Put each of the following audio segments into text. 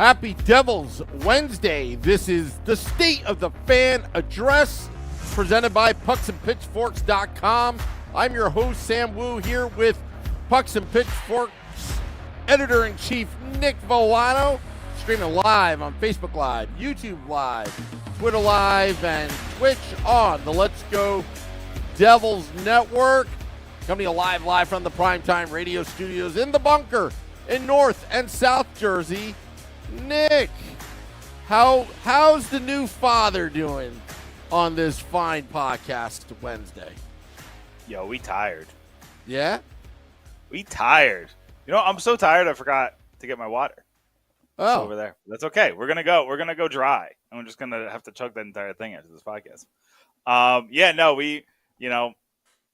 Happy Devils Wednesday. This is the State of the Fan Address presented by pucksandpitchforks.com. I'm your host, Sam Wu, here with Pucks and Pitchforks Editor-in-Chief Nick Villano, streaming live on Facebook Live, YouTube Live, Twitter Live, and Twitch on the Let's Go Devils Network. Coming live from the Primetime Radio Studios in the bunker in North and South Jersey. Nick, how's the new father doing on this fine podcast Wednesday? Yo, we tired. Yeah? We tired. You know, I'm so tired I forgot to get my water. Oh. It's over there. That's okay. We're gonna go dry. And we're just gonna have to chug that entire thing after this podcast.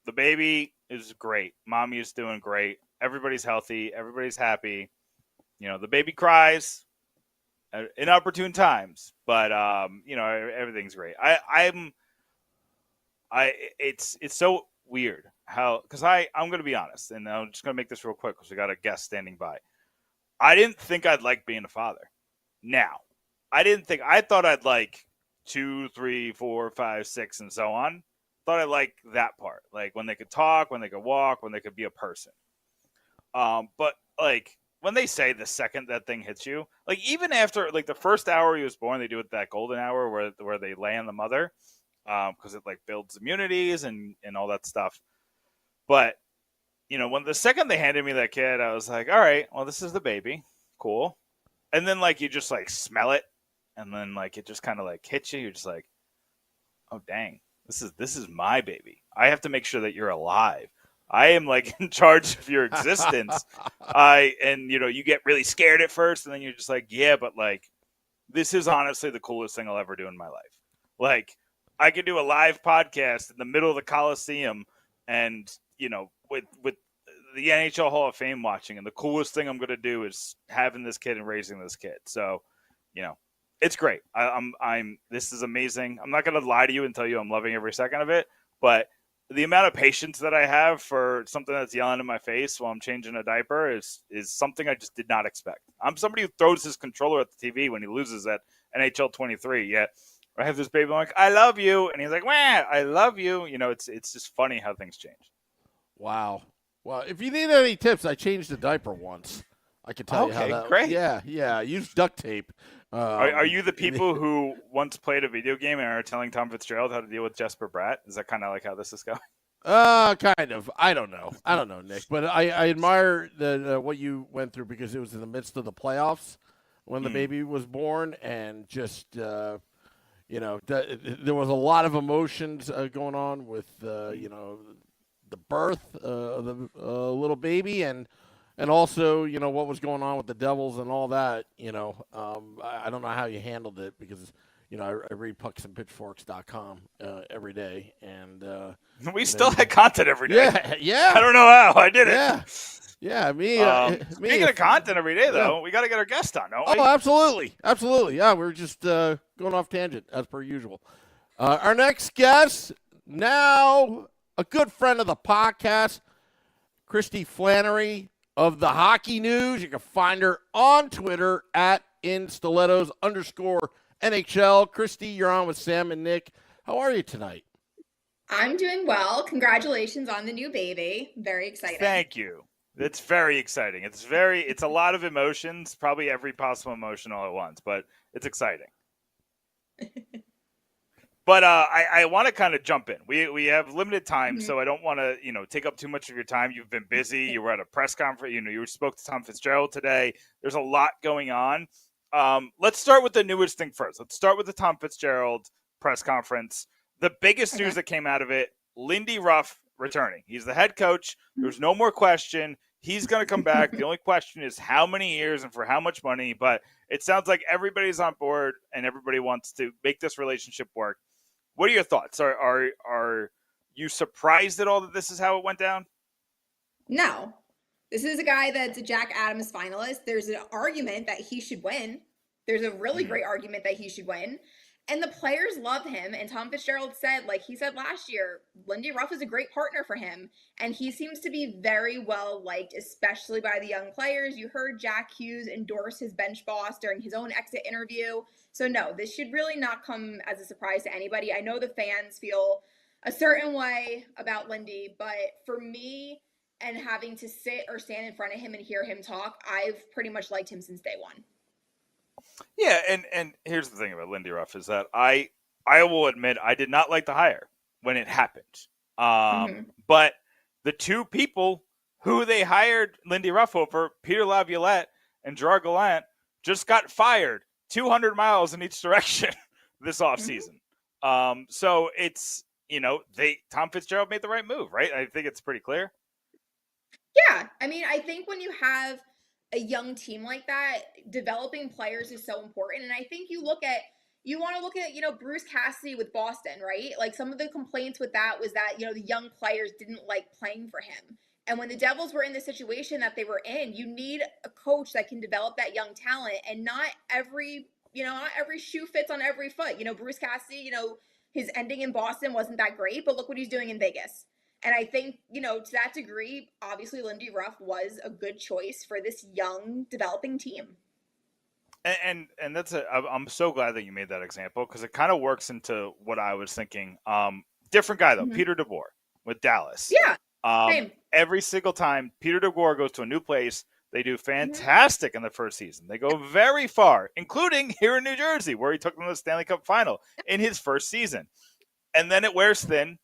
The baby is great. Mommy is doing great. Everybody's healthy. Everybody's happy. You know, the baby cries at inopportune times, but everything's great. It's so weird how, because I'm going to be honest, and I'm just going to make this real quick because we got a guest standing by. I didn't think I'd like being a father. Now, I thought I'd like 2, 3, 4, 5, 6, and so on. Thought I liked that part, like when they could talk, when they could walk, when they could be a person. But like when they say the second that thing hits you, like even after like the first hour he was born, they do it that golden hour where they lay on the mother, because it like builds immunities and all that stuff. But when the second they handed me that kid, I was like, all right, well, this is the baby, cool. And then like you just like smell it, and then like it just kind of like hits you. You're just like, oh dang. This is my baby. I have to make sure that you're alive. I am like in charge of your existence. You get really scared at first, and then you're just like, yeah, but like, this is honestly the coolest thing I'll ever do in my life. Like, I could do a live podcast in the middle of the Coliseum, and with the NHL Hall of Fame watching, and the coolest thing I'm gonna do is having this kid and raising this kid. So, it's great. This is amazing. I'm not going to lie to you and tell you I'm loving every second of it, but the amount of patience that I have for something that's yelling in my face while I'm changing a diaper is something I just did not expect. I'm somebody who throws his controller at the TV when he loses at NHL 23. Yet I have this baby, I'm like, I love you. And he's like, wah, I love you. It's just funny how things change. Wow. Well, if you need any tips, I changed the diaper once. I can tell you how that. Great. Yeah. Use duct tape. Are you the people who once played a video game and are telling Tom Fitzgerald how to deal with Jesper Bratt? Is that kind of like how this is going? Kind of. I don't know, Nick. But I admire what you went through, because it was in the midst of the playoffs when the baby was born, and just there was a lot of emotions going on with the birth of the little baby, and also, what was going on with the Devils and all that, I don't know how you handled it, because, I read pucksandpitchforks.com every day. And we still had content every day. Yeah. I don't know how I did it. Yeah. Speaking of content every day, though, we got to get our guest on, don't we? Oh, absolutely. Yeah, we're just going off tangent, as per usual. Our next guest, now a good friend of the podcast, Kristy Flannery of the Hockey News. You can find her on Twitter at @InStilettos_NHL. Kristy, you're on with Sam and Nick. How are you tonight? I'm doing well. Congratulations on the new baby. Very exciting. Thank you. It's very exciting. It's a lot of emotions, probably every possible emotion all at once, but it's exciting. But I want to kind of jump in. We have limited time, so I don't want to take up too much of your time. You've been busy. You were at a press conference. You spoke to Tom Fitzgerald today. There's a lot going on. Let's start with the newest thing first. Let's start with the Tom Fitzgerald press conference. The biggest news that came out of it: Lindy Ruff returning. He's the head coach. There's no more question. He's going to come back. The only question is how many years and for how much money. But it sounds like everybody's on board and everybody wants to make this relationship work. What are your thoughts? Are you surprised at all that this is how it went down? No. This is a guy that's a Jack Adams finalist. There's an argument that he should win. There's a really great argument that he should win. And the players love him. And Tom Fitzgerald said, like he said last year, Lindy Ruff is a great partner for him. And he seems to be very well liked, especially by the young players. You heard Jack Hughes endorse his bench boss during his own exit interview. So no, this should really not come as a surprise to anybody. I know the fans feel a certain way about Lindy, but for me, and having to sit or stand in front of him and hear him talk, I've pretty much liked him since day one. Yeah, and here's the thing about Lindy Ruff is that I will admit I did not like the hire when it happened. But the two people who they hired Lindy Ruff over, Peter Laviolette and Gerard Gallant, just got fired 200 miles in each direction this offseason. So it's, Tom Fitzgerald made the right move, right? I think it's pretty clear. Yeah, I mean, I think when you have a young team like that, developing players is so important. And I think you want to look at, Bruce Cassidy with Boston, right? Like some of the complaints with that was that, the young players didn't like playing for him. And when the Devils were in the situation that they were in, you need a coach that can develop that young talent, and not every shoe fits on every foot. Bruce Cassidy, his ending in Boston wasn't that great, but look what he's doing in Vegas. And I think, to that degree, obviously Lindy Ruff was a good choice for this young developing team. And I'm so glad that you made that example, because it kind of works into what I was thinking. Different guy though, Peter DeBoer with Dallas. Yeah. Same. Every single time Peter DeBoer goes to a new place, they do fantastic in the first season. They go very far, including here in New Jersey, where he took them to the Stanley Cup final in his first season. And then it wears thin.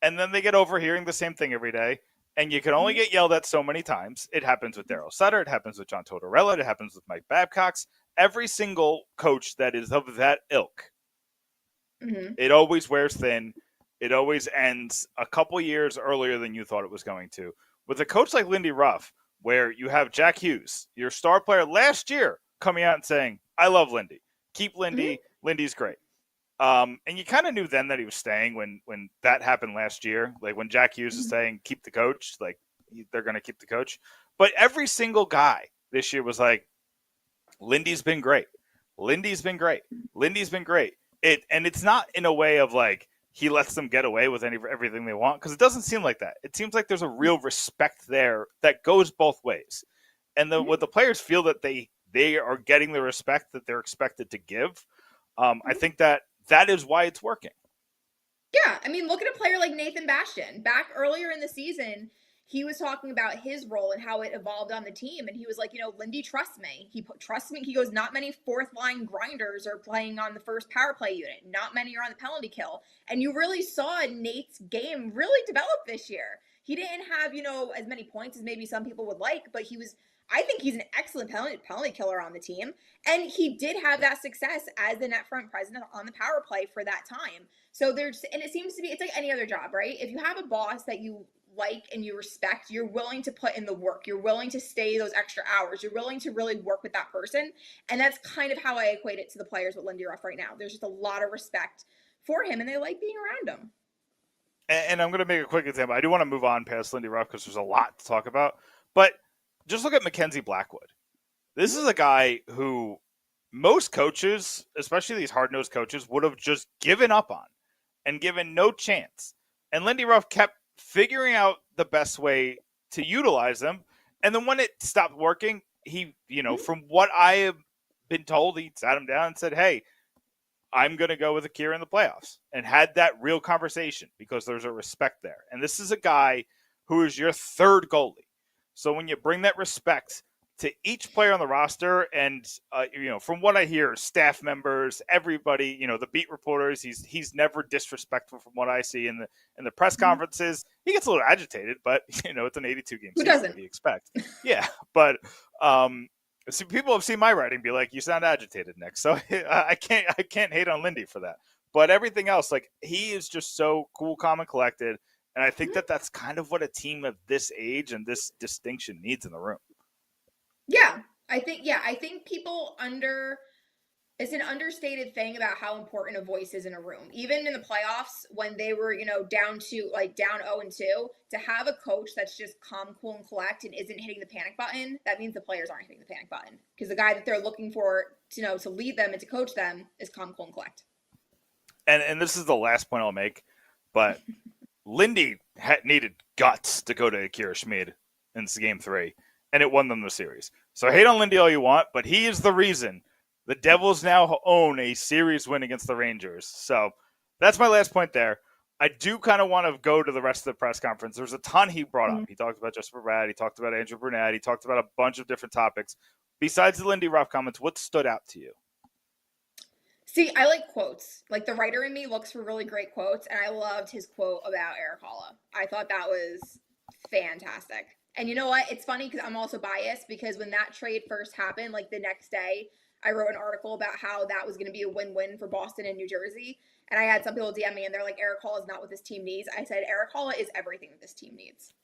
And then they get overhearing the same thing every day. And you can only get yelled at so many times. It happens with Darryl Sutter. It happens with John Tortorella. It happens with Mike Babcock. Every single coach that is of that ilk, it always wears thin. It always ends a couple years earlier than you thought it was going to. With a coach like Lindy Ruff, where you have Jack Hughes, your star player last year, coming out and saying, I love Lindy. Keep Lindy. Lindy's great. And you kind of knew then that he was staying when that happened last year. Like when Jack Hughes is saying, keep the coach, like they're going to keep the coach. But every single guy this year was like, Lindy's been great. Lindy's been great. Lindy's been great. And it's not in a way of like, he lets them get away with everything they want, because it doesn't seem like that. It seems like there's a real respect there that goes both ways. And what the players feel that they are getting the respect that they're expected to give. I think that is why it's working. Yeah, I mean, look at a player like Nathan Bastian. Back earlier in the season, he was talking about his role and how it evolved on the team. And he was like, Lindy trusts me. Trusts me. He goes, not many fourth line grinders are playing on the first power play unit. Not many are on the penalty kill. And you really saw Nate's game really develop this year. He didn't have, as many points as maybe some people would like, but I think he's an excellent penalty killer on the team. And he did have that success as the net front presence on the power play for that time. So and it seems to be, it's like any other job, right? If you have a boss that you like and you respect, you're willing to put in the work. You're willing to stay those extra hours. You're willing to really work with that person. And that's kind of how I equate it to the players with Lindy Ruff right now. There's just a lot of respect for him, and they like being around him. And I'm going to make a quick example. I do want to move on past Lindy Ruff because there's a lot to talk about. But just look at Mackenzie Blackwood. This is a guy who most coaches, especially these hard-nosed coaches, would have just given up on and given no chance. And Lindy Ruff kept figuring out the best way to utilize them. And then when it stopped working, he, from what I have been told, he sat him down and said, hey, I'm going to go with Akira in the playoffs, and had that real conversation because there's a respect there. And this is a guy who is your third goalie. So when you bring that respect to each player on the roster and, from what I hear, staff members, everybody, the beat reporters, he's never disrespectful from what I see in the press conferences. He gets a little agitated, but, it's an 82-game season. Who doesn't? What do you expect? Yeah, but so people have seen my writing, be like, you sound agitated, Nick. So I can't hate on Lindy for that. But everything else, like, he is just so cool, calm, and collected. And I think that's kind of what a team of this age and this distinction needs in the room. Yeah, I think people it's an understated thing about how important a voice is in a room. Even in the playoffs, when they were, down 0-2, to have a coach that's just calm, cool, and collect and isn't hitting the panic button, that means the players aren't hitting the panic button. Because the guy that they're looking for, to lead them and to coach them is calm, cool, and collect. and this is the last point I'll make, but Lindy needed guts to go to Akira Schmid in Game 3, and it won them the series. So hate on Lindy all you want, but he is the reason the Devils now own a series win against the Rangers. So that's my last point there. I do kind of want to go to the rest of the press conference. There's a ton he brought up. He talked about Jesper Bratt. He talked about Andrew Brunette. He talked about a bunch of different topics. Besides the Lindy Ruff comments, what stood out to you? See, I like quotes. Like, the writer in me looks for really great quotes, and I loved his quote about Erik Haula. I thought that was fantastic. And you know what? It's funny because I'm also biased, because when that trade first happened, like the next day, I wrote an article about how that was going to be a win-win for Boston and New Jersey. And I had some people DM me, and they're like, Erik Haula is not what this team needs. I said, Erik Haula is everything that this team needs.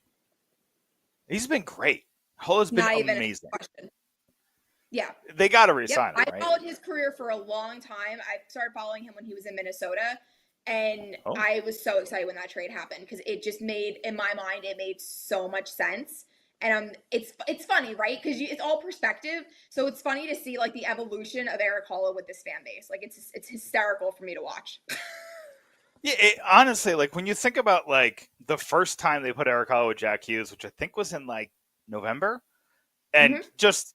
He's been great. Haula's been amazing. Yeah. They got to resign him, right? I followed his career for a long time. I started following him when he was in Minnesota, and I was so excited when that trade happened, because it just made, in my mind, it made so much sense. And it's funny, right? Because it's all perspective. So it's funny to see, like, the evolution of Erik Haula with this fan base. Like, it's hysterical for me to watch. Yeah, honestly, like, when you think about, like, the first time they put Erik Haula with Jack Hughes, which I think was in, like, November, and just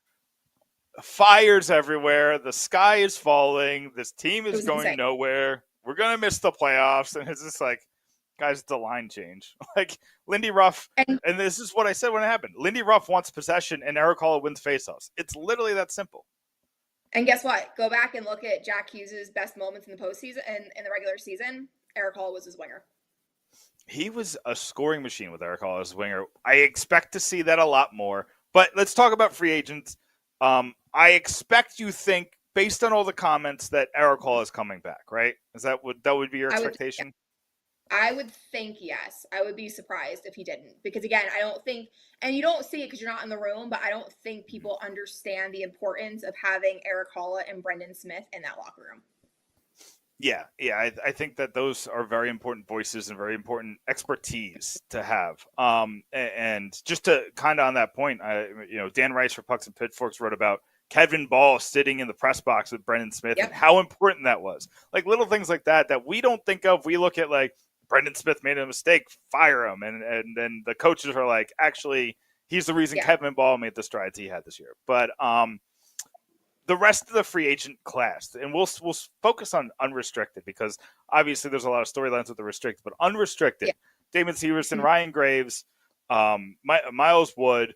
fires everywhere. The sky is falling. This team is going insane. Nowhere. We're going to miss the playoffs. And it's just like, guys, the line change. Like, Lindy Ruff, and this is what I said when it happened. Lindy Ruff wants possession, and Erik Haula wins faceoffs. It's literally that simple. And guess what? Go back and look at Jack Hughes' best moments in the postseason and in the regular season. Erik Haula was his winger. He was a scoring machine with Erik Haula as winger. I expect to see that a lot more. But let's talk about free agents. I expect you think, based on all the comments, that Erik Haula is coming back, right? Is that would be your expectation? I would think yes. I would be surprised if he didn't, because again, I don't think, and you don't see it because you're not in the room, but I don't think people understand the importance of having Erik Haula and Brendan Smith in that locker room. Yeah. I think that those are very important voices and very important expertise to have. And just to kind of on that point, Dan Rice for Pucks and Pitchforks wrote about Kevin Ball sitting in the press box with Brendan Smith and how important that was. Like, little things like that we don't think of. We look at, like, Brendan Smith made a mistake, fire him. And then the coaches are like, actually, he's the reason Kevin Ball made the strides he had this year. But the rest of the free agent class, and we'll focus on unrestricted, because obviously there's a lot of storylines with the restricted, but unrestricted, Damon Severson, Ryan Graves, Miles Wood,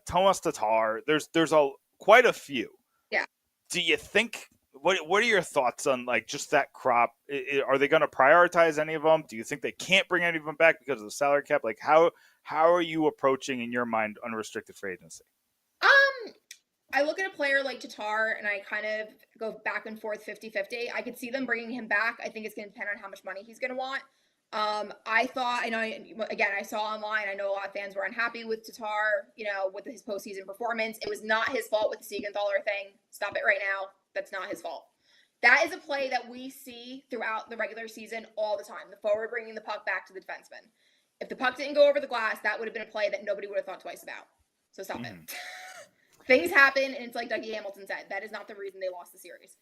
Tomas Tatar, there's quite a few. Yeah. Do you think, what are your thoughts on, like, just that crop? Are they going to prioritize any of them? Do you think they can't bring any of them back because of the salary cap? Like, how are you approaching, in your mind, unrestricted free agency? I look at a player like Tatar, and I kind of go back and forth 50-50. I could see them bringing him back. I think it's going to depend on how much money he's going to want. I saw online, I know a lot of fans were unhappy with Tatar, with his postseason performance. It was not his fault with the Siegenthaler thing. Stop it right now. That's not his fault. That is a play that we see throughout the regular season all the time. The forward bringing the puck back to the defenseman. If the puck didn't go over the glass, that would have been a play that nobody would have thought twice about. So stop it. Things happen, and it's like Dougie Hamilton said. That is not the reason they lost the series.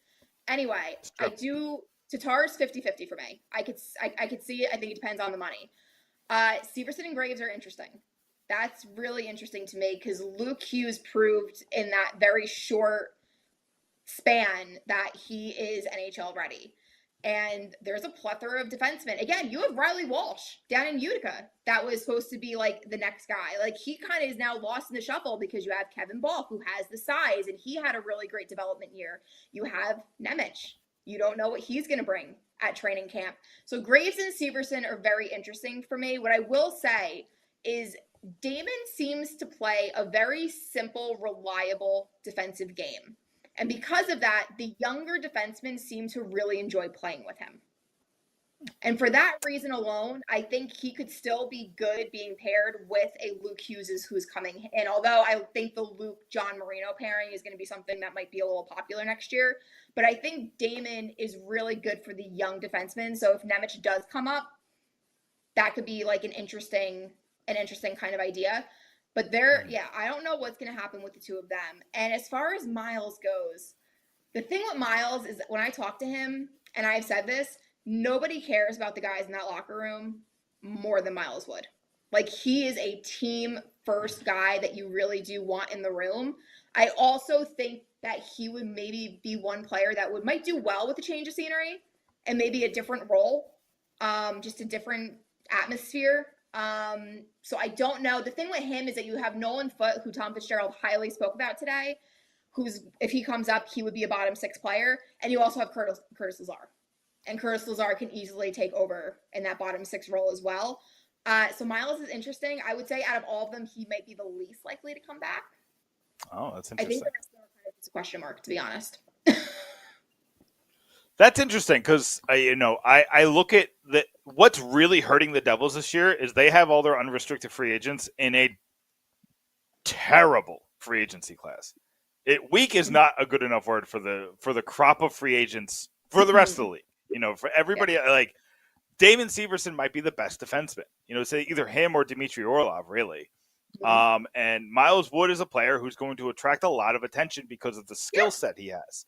Anyway, Tatar's 50-50 for me. I could see it. I think it depends on the money. Severson and Graves are interesting. That's really interesting to me, because Luke Hughes proved in that very short span that he is NHL ready. And there's a plethora of defensemen. Again, you have Riley Walsh down in Utica that was supposed to be, like, the next guy. Like, he kind of is now lost in the shuffle, because you have Kevin Ball, who has the size, and he had a really great development year. You have Nemec. You don't know what he's going to bring at training camp. So Graves and Severson are very interesting for me. What I will say is Damon seems to play a very simple, reliable defensive game. And because of that, the younger defensemen seem to really enjoy playing with him. And for that reason alone, I think he could still be good being paired with a Luke Hughes who's coming in. Although I think the Luke-John Marino pairing is going to be something that might be a little popular next year. But I think Damon is really good for the young defensemen. So if Nemec does come up, that could be like an interesting kind of idea. But I don't know what's going to happen with the two of them. And as far as Miles goes, the thing with Miles is that when I talk to him, and I've said this, nobody cares about the guys in that locker room more than Miles would. Like, he is a team first guy that you really do want in the room. I also think that he would maybe be one player that might do well with a change of scenery and maybe a different role, just a different atmosphere. So I don't know. The thing with him is that you have Nolan Foote, who Tom Fitzgerald highly spoke about today, who's, if he comes up, he would be a bottom 6 player. And you also have Curtis Lazar. And Curtis Lazar can easily take over in that bottom 6 role as well. So Miles is interesting. I would say out of all of them, he might be the least likely to come back. Oh, that's I interesting. think that's still kind of a question mark, to be honest. That's interesting because I look at what's really hurting the Devils this year is they have all their unrestricted free agents in a terrible free agency class. Weak is not a good enough word for the crop of free agents for the rest of the league. For everybody, like Damon Severson might be the best defenseman. Say either him or Dmitry Orlov, really. And Miles Wood is a player who's going to attract a lot of attention because of the skill set he has.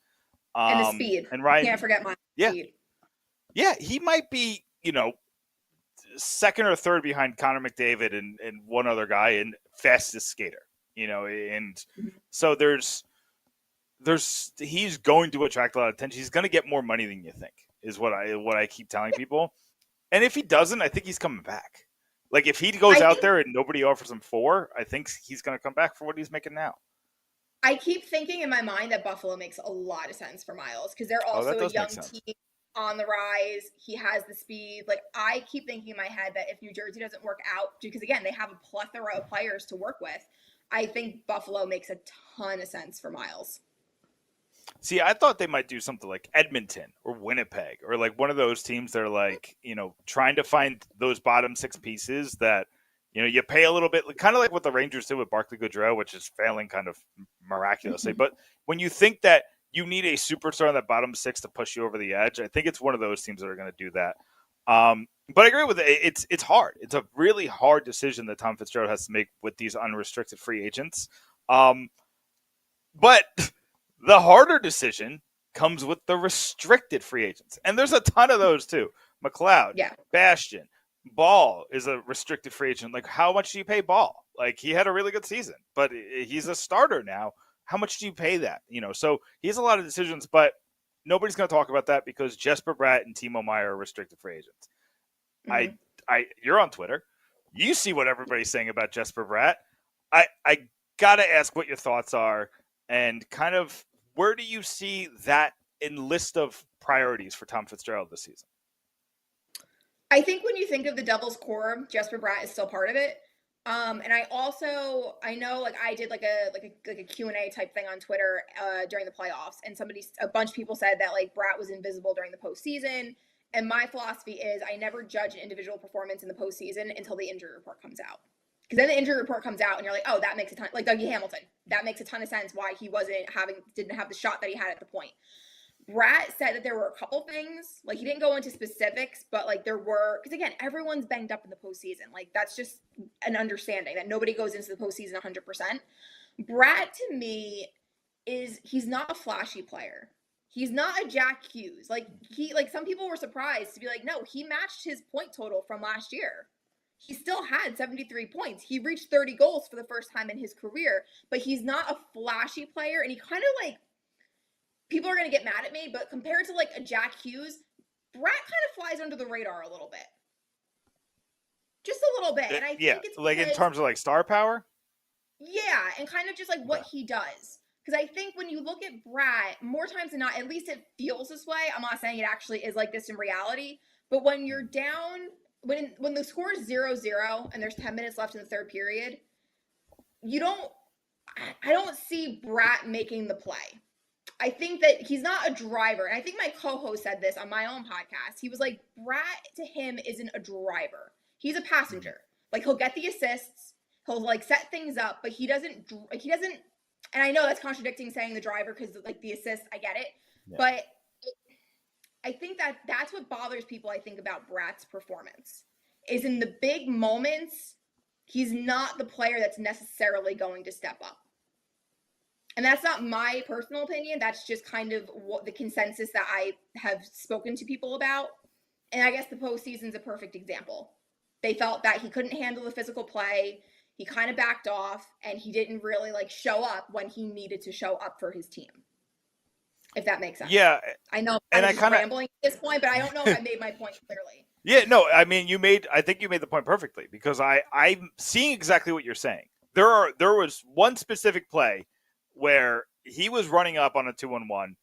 And the speed. And Ryan, can't forget my speed. Yeah, he might be, second or third behind Connor McDavid and one other guy and fastest skater, and so he's going to attract a lot of attention. He's going to get more money than you think is what I keep telling people. And if he doesn't, I think he's coming back. Like if he goes out there and nobody offers him 4, I think he's going to come back for what he's making now. I keep thinking in my mind that Buffalo makes a lot of sense for Miles because they're also a young team on the rise. He has the speed. Like I keep thinking in my head that if New Jersey doesn't work out, because again, they have a plethora of players to work with, I think Buffalo makes a ton of sense for Miles. See, I thought they might do something like Edmonton or Winnipeg or like one of those teams that are like, trying to find those bottom 6 pieces that you pay a little bit, kind of like what the Rangers did with Barclay Goodrow, which is failing kind of miraculously. But when you think that you need a superstar in that bottom 6 to push you over the edge, I think it's one of those teams that are going to do that. But I agree with it. It's hard. It's a really hard decision that Tom Fitzgerald has to make with these unrestricted free agents. But the harder decision comes with the restricted free agents. And there's a ton of those too. McLeod, Bastian, Ball is a restricted free agent. Like, how much do you pay Ball? Like, he had a really good season, but he's a starter now. How much do you pay that? So he has a lot of decisions, but nobody's going to talk about that because Jesper Bratt and Timo Meier are restricted free agents. You're on Twitter. You see what everybody's saying about Jesper Bratt. I got to ask what your thoughts are and kind of where do you see that in list of priorities for Tom Fitzgerald this season? I think when you think of the Devils core, Jesper Bratt is still part of it. And I know like I did like a Q&A type thing on Twitter during the playoffs, and a bunch of people said that like Bratt was invisible during the postseason. And my philosophy is I never judge an individual performance in the postseason until the injury report comes out. Because then the injury report comes out and you're like, oh, that makes a ton, like Dougie Hamilton. That makes a ton of sense why he didn't have the shot that he had at the point. Bratt said that there were a couple things, like he didn't go into specifics, but like there were, because again, everyone's banged up in the postseason. Like that's just an understanding that nobody goes into the postseason 100%. Bratt to me he's not a flashy player. He's not a Jack Hughes. Like some people were surprised to be like, no, he matched his point total from last year. He still had 73 points. He reached 30 goals for the first time in his career, but he's not a flashy player. And he kind of like, people are going to get mad at me, but compared to like a Jack Hughes, Bratt kind of flies under the radar a little bit. Just a little bit. And I think it's like in terms of like star power? Yeah, and kind of just like what he does. Because I think when you look at Bratt, more times than not, at least it feels this way. I'm not saying it actually is like this in reality, but when you're down, when the score is 0-0 and there's 10 minutes left in the third period, I don't see Bratt making the play. I think that he's not a driver. And I think my co-host said this on my own podcast. He was like, Bratt to him isn't a driver. He's a passenger. Like he'll get the assists. He'll like set things up, but he doesn't, and I know that's contradicting saying the driver because like the assist, I get it. Yeah. But I think that's what bothers people, I think, about Bratt's performance is in the big moments, he's not the player that's necessarily going to step up. And that's not my personal opinion. That's just kind of what the consensus that I have spoken to people about. And I guess the postseason's a perfect example. They felt that he couldn't handle the physical play. He kind of backed off, and he didn't really like show up when he needed to show up for his team. If that makes sense. Yeah, I know and I'm just rambling at this point, but I don't know if I made my point clearly. Yeah, no, I mean I think you made the point perfectly, because I'm seeing exactly what you're saying. There was one specific play where he was running up on a 2-on-1,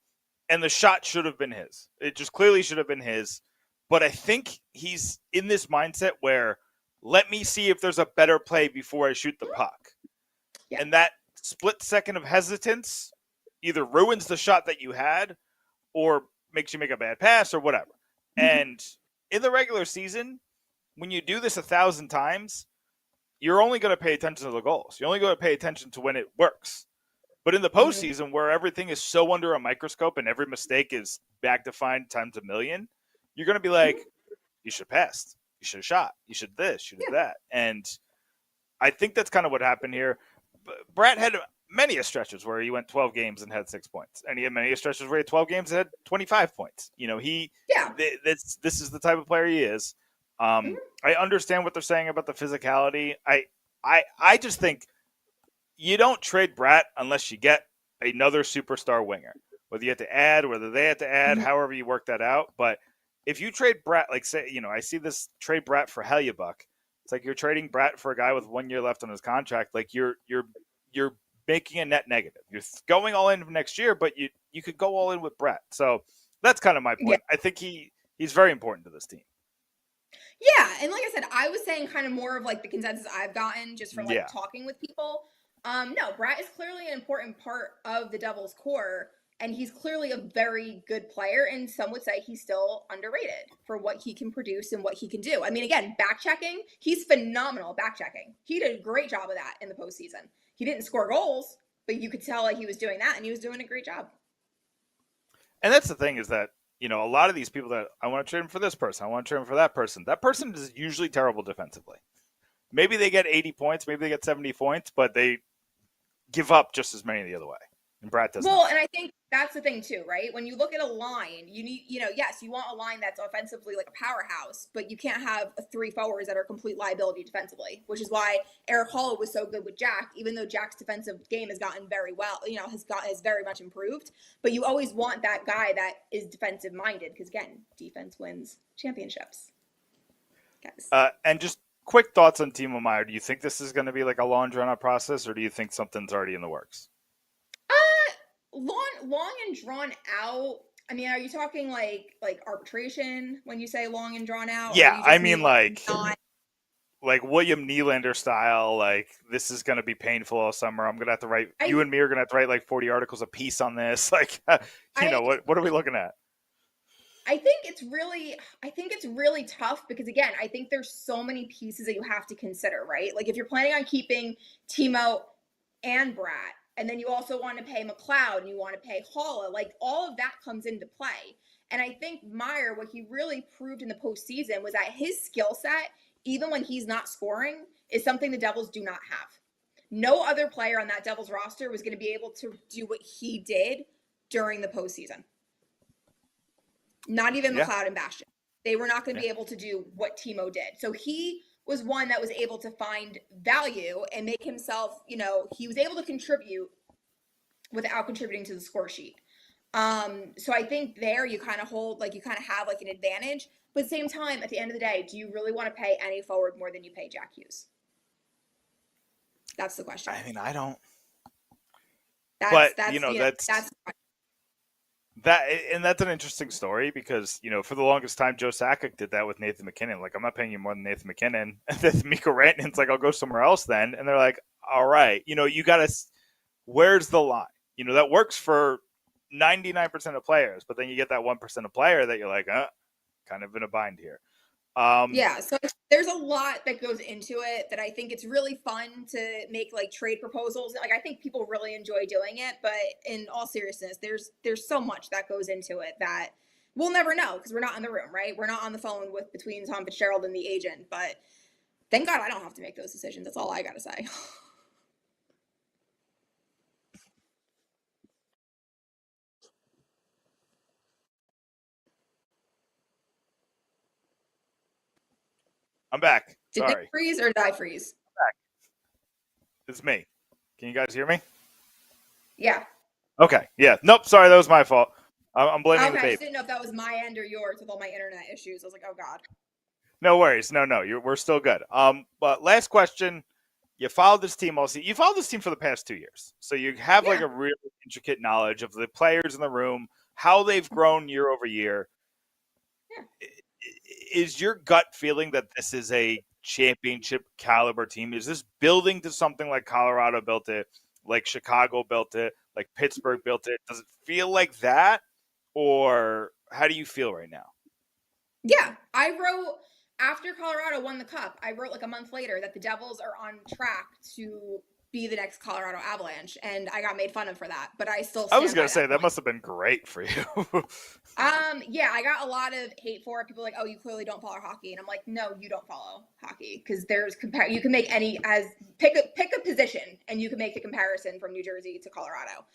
and the shot should have been his. It just clearly should have been his. But I think he's in this mindset where, let me see if there's a better play before I shoot the puck. Yeah. And that split second of hesitance either ruins the shot that you had or makes you make a bad pass or whatever. Mm-hmm. And in the regular season, when you do this 1,000 times, you're only going to pay attention to the goals. You're only going to pay attention to when it works. But in the postseason, where everything is so under a microscope and every mistake is magnified times a million, you're going to be like, you should have passed. You should have shot. You should this. You should have that. And I think that's kind of what happened here. Bratt had many stretches where he went 12 games and had 6 points. And he had many stretches where he had 12 games and had 25 points. You know, this is the type of player he is. I understand what they're saying about the physicality. I just think you don't trade Bratt unless you get another superstar winger. Whether you have to add, whether they have to add, however you work that out. But if you trade Bratt, like say, you know, I see this trade Bratt for Hellebuyck. It's like you're trading Bratt for a guy with 1 year left on his contract. Like you're making a net negative. You're going all in next year, but you could go all in with Bratt. So that's kind of my point. Yeah. I think he's very important to this team. Yeah, and like I said, I was saying kind of more of like the consensus I've gotten just from like talking with people. No, Bratt is clearly an important part of the Devils' core, and he's clearly a very good player, and some would say he's still underrated for what he can produce and what he can do. I mean, again, back-checking, he's phenomenal back-checking. He did a great job of that in the postseason. He didn't score goals, but you could tell like he was doing that, and he was doing a great job. And that's the thing is that, you know, a lot of these people that I want to trade him for this person, I want to trade him for that person is usually terrible defensively. Maybe they get 80 points, maybe they get 70 points, but they give up just as many the other way. And Bratt does not. And I think that's the thing too, right? When you look at a line, you need, you know, yes, you want a line that's offensively like a powerhouse, but you can't have 3 forwards that are complete liability defensively, which is why Erik Haula was so good with Jack, even though Jack's defensive game has gotten very well, you know, has very much improved. But you always want that guy that is defensive minded, because again, defense wins championships. Guys. And just quick thoughts on Timo Meier. Do you think this is going to be like a long drawn out process, or do you think something's already in the works? Long and drawn out. I mean, are you talking like arbitration when you say long and drawn out? Yeah, I mean like William Nylander style. Like, this is going to be painful all summer. I'm going to have to write. You and me are going to have to write like 40 articles a piece on this. Like, what are we looking at? I think it's really tough because, again, I think there's so many pieces that you have to consider, right? Like, if you're planning on keeping Timo and Bratt, and then you also want to pay McLeod and you want to pay Haula, like all of that comes into play. And I think Meier, what he really proved in the postseason was that his skill set, even when he's not scoring, is something the Devils do not have. No other player on that Devils roster was going to be able to do what he did during the postseason. Not even McLeod and Bastian. They were not going to be able to do what Timo did. So he was one that was able to find value and make himself, you know, he was able to contribute without contributing to the score sheet. So I think there you kind of have like an advantage. But at the same time, at the end of the day, do you really want to pay any forward more than you pay Jack Hughes? That's the question. I mean, I don't. That's that's an interesting story because, you know, for the longest time, Joe Sakic did that with Nathan MacKinnon. Like, I'm not paying you more than Nathan MacKinnon. And then Mikko Rantanen's like, I'll go somewhere else then. And they're like, all right, you know, you got to, where's the line? You know, that works for 99% of players, but then you get that 1% of player that you're like, kind of in a bind here. So there's a lot that goes into it that I think it's really fun to make like trade proposals. Like, I think people really enjoy doing it, but in all seriousness, there's so much that goes into it that we'll never know because we're not in the room, right? We're not on the phone between Tom Fitzgerald and the agent, but thank God I don't have to make those decisions. That's all I got to say. I'm back. Did Sorry. Nick freeze or did I freeze? I'm back. It's me. Can you guys hear me? Yeah. Okay. Yeah. Nope. Sorry. That was my fault. I'm blaming the Okay, I baby. just didn't know if that was my end or yours with all my internet issues. I was like, oh God. No worries. No. We're still good. But last question. You followed this team all season. You followed this team for the past 2 years. So you have like a really intricate knowledge of the players in the room, how they've grown year over year. Yeah. Is your gut feeling that this is a championship caliber team? Is this building to something like Colorado built it, like Chicago built it, like Pittsburgh built it? Does it feel like that? Or how do you feel right now? Yeah, I wrote after Colorado won the cup, I wrote like a month later that the Devils are on track to be the next Colorado Avalanche, and I got made fun of for that. But I still. I was gonna by say that that point. must have been great for you. Yeah, I got a lot of hate for it. People are like, oh, you clearly don't follow hockey, and I'm like, no, you don't follow hockey because there's you can make any pick a position, and you can make the comparison from New Jersey to Colorado.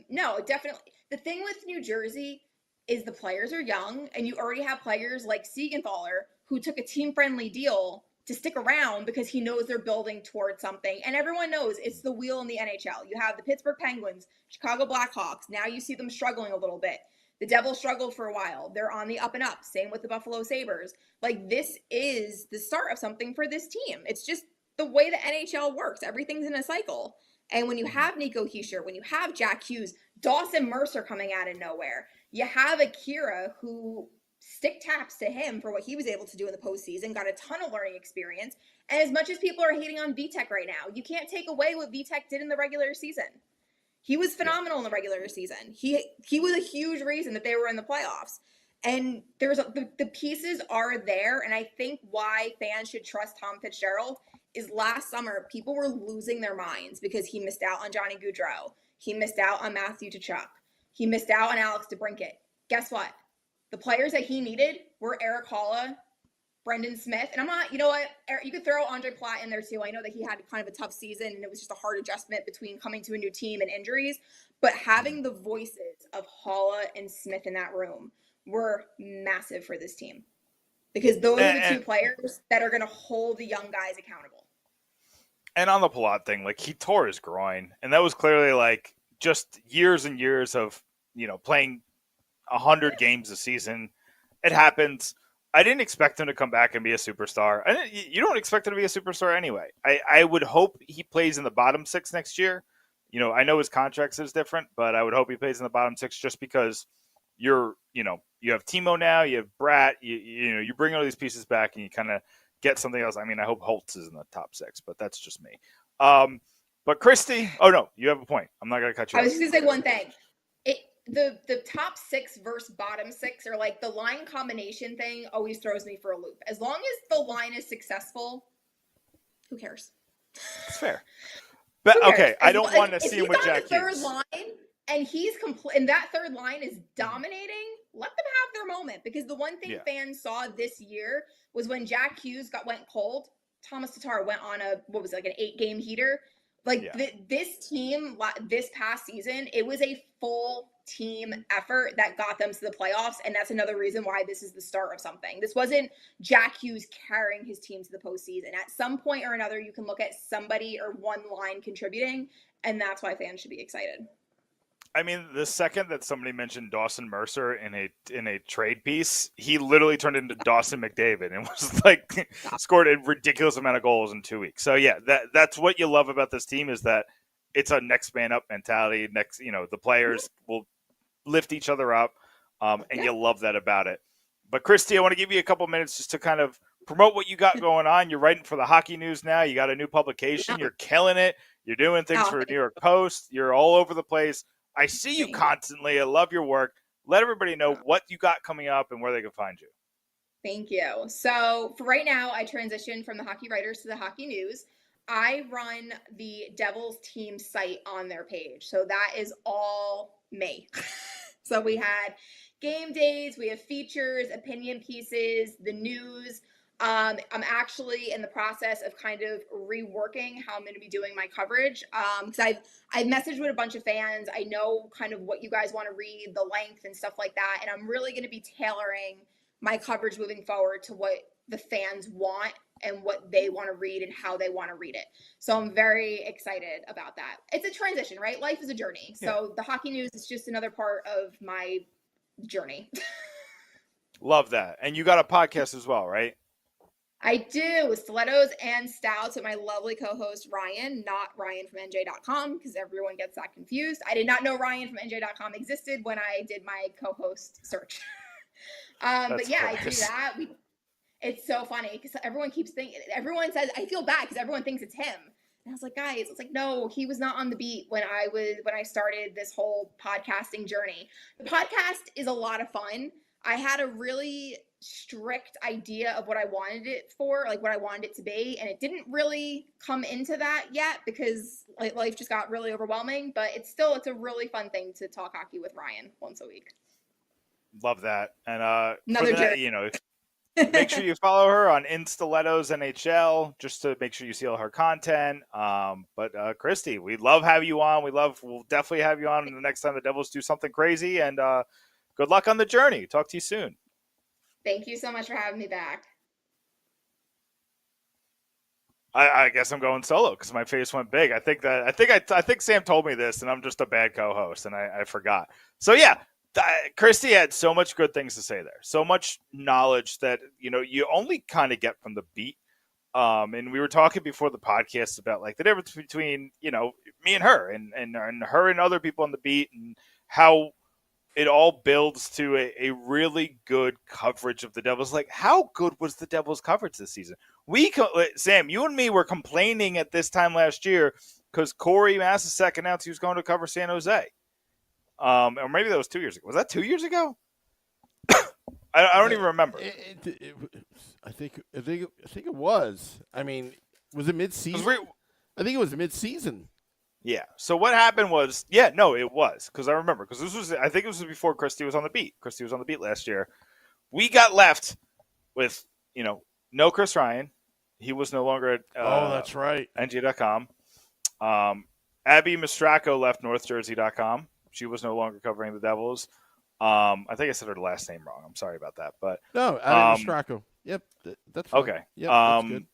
No, definitely. The thing with New Jersey is the players are young, and you already have players like Siegenthaler who took a team-friendly deal to stick around because he knows they're building towards something. And everyone knows it's the wheel in the NHL. You have the Pittsburgh Penguins, Chicago Blackhawks. Now you see them struggling a little bit. The Devils struggled for a while. They're on the up and up. Same with the Buffalo Sabres. Like, this is the start of something for this team. It's just the way the NHL works. Everything's in a cycle. And when you have Nico Hischier, when you have Jack Hughes, Dawson Mercer coming out of nowhere, you have Akira who stick taps to him for what he was able to do in the postseason, got a ton of learning experience. And as much as people are hating on VTech right now, you can't take away what VTech did in the regular season. He was phenomenal in the regular season. He was a huge reason that they were in the playoffs. And the pieces are there. And I think why fans should trust Tom Fitzgerald is last summer, people were losing their minds because he missed out on Johnny Gaudreau. He missed out on Matthew Tkachuk. He missed out on Alex DeBrincat. Guess what? The players that he needed were Eric Holla, Brendan Smith. And I'm not, you know what? You could throw Andre Platt in there too. I know that he had kind of a tough season and it was just a hard adjustment between coming to a new team and injuries. But having the voices of Holla and Smith in that room were massive for this team. Because those are the two players that are going to hold the young guys accountable. And on the Palat thing, like, he tore his groin. And that was clearly like just years and years of, playing 100 games a season. It happens. I didn't expect him to come back and be a superstar. You don't expect him to be a superstar anyway. I would hope he plays in the bottom six next year. I know his contract is different, but I would hope he plays in the bottom six just because you have Timo now, you have Bratt, you bring all these pieces back and you kind of get something else. I mean, I hope Holtz is in the top six, but that's just me. But Kristy, oh no, you have a point. I'm not going to cut you off. I was just going to say one thing. The top six versus bottom six, or like the line combination thing, always throws me for a loop. As long as the line is successful, who cares? It's fair. But okay, I don't want to see him with Jack Hughes. Third line, and he's and that third line is dominating. Let them have their moment, because the one thing fans saw this year was when Jack Hughes went cold. Thomas Tatar went on an 8-game heater. This team this past season, it was a full team effort that got them to the playoffs, and that's another reason why this is the start of something. This wasn't Jack Hughes carrying his team to the postseason. At some point or another, you can look at somebody or one line contributing, and that's why fans should be excited. I mean, the second that somebody mentioned Dawson Mercer in a trade piece, he literally turned into Dawson McDavid and was like scored a ridiculous amount of goals in 2 weeks. So yeah, that's what you love about this team, is that it's a next man up mentality. The players will lift each other up, and you love that about it. But Kristy, I want to give you a couple minutes just to kind of promote what you got going on. You're writing for the Hockey News now. You got a new publication. You're killing it. You're doing things for New York Post. You're all over the place. I see you constantly. I love your work. Let everybody know what you got coming up and where they can find you. Thank you. So for right now, I transitioned from the Hockey Writers to the Hockey News. I run the Devils team site on their page. So that is all me. So we had game days, we have features, opinion pieces, the news. I'm actually in the process of kind of reworking how I'm going to be doing my coverage. Because I've messaged with a bunch of fans. I know kind of what you guys want to read, the length and stuff like that. And I'm really going to be tailoring my coverage moving forward to what the fans want and what they want to read and how they want to read it. So I'm very excited about that. It's a transition, right? Life is a journey. So the hockey news is just another part of my journey. Love that. And you got a podcast as well, right? I do, with stilettos and stouts with my lovely co-host Ryan, not Ryan from NJ.com, because everyone gets that confused. I did not know Ryan from NJ.com existed when I did my co-host search. But yeah, hilarious. I do that. It's so funny because everyone keeps thinking, everyone says, I feel bad because everyone thinks it's him. And I was like, guys, it's like, no, he was not on the beat when I started this whole podcasting journey. The podcast is a lot of fun. I had a really strict idea of what I wanted it for, like what I wanted it to be. And it didn't really come into that yet because life just got really overwhelming, but it's a really fun thing to talk hockey with Ryan once a week. Love that. And another for that, make sure you follow her on Instalettos NHL just to make sure you see all her content. But Kristy, we love having you on. We'll definitely have you on the next time the Devils do something crazy. And good luck on the journey. Talk to you soon. Thank you so much for having me back. I guess I'm going solo because my face went big. I think Sam told me this, and I'm just a bad co-host, and I forgot. So yeah. Kristy had so much good things to say there, so much knowledge that you only kind of get from the beat. And we were talking before the podcast about like the difference between me and her, and her and other people on the beat, and how it all builds to a really good coverage of the Devils. Like, how good was the Devils coverage this season? Sam, you and me were complaining at this time last year because Corey Masisek announced he was going to cover San Jose. Or maybe that was 2 years ago. Was that 2 years ago? I don't even remember. I think it was. I mean, was it mid-season? I think it was mid-season. Yeah. So what happened was, it was, because I remember, because I think it was before Kristy was on the beat. Kristy was on the beat last year. We got left with, no Chris Ryan. He was no longer at that's right. NJ.com. Abby Mistracco left NorthJersey.com. She was no longer covering the Devils. I think I said her last name wrong. I'm sorry about that. But no, Abby Mistracco. Yep, that's fine. Okay. Yep, that's good.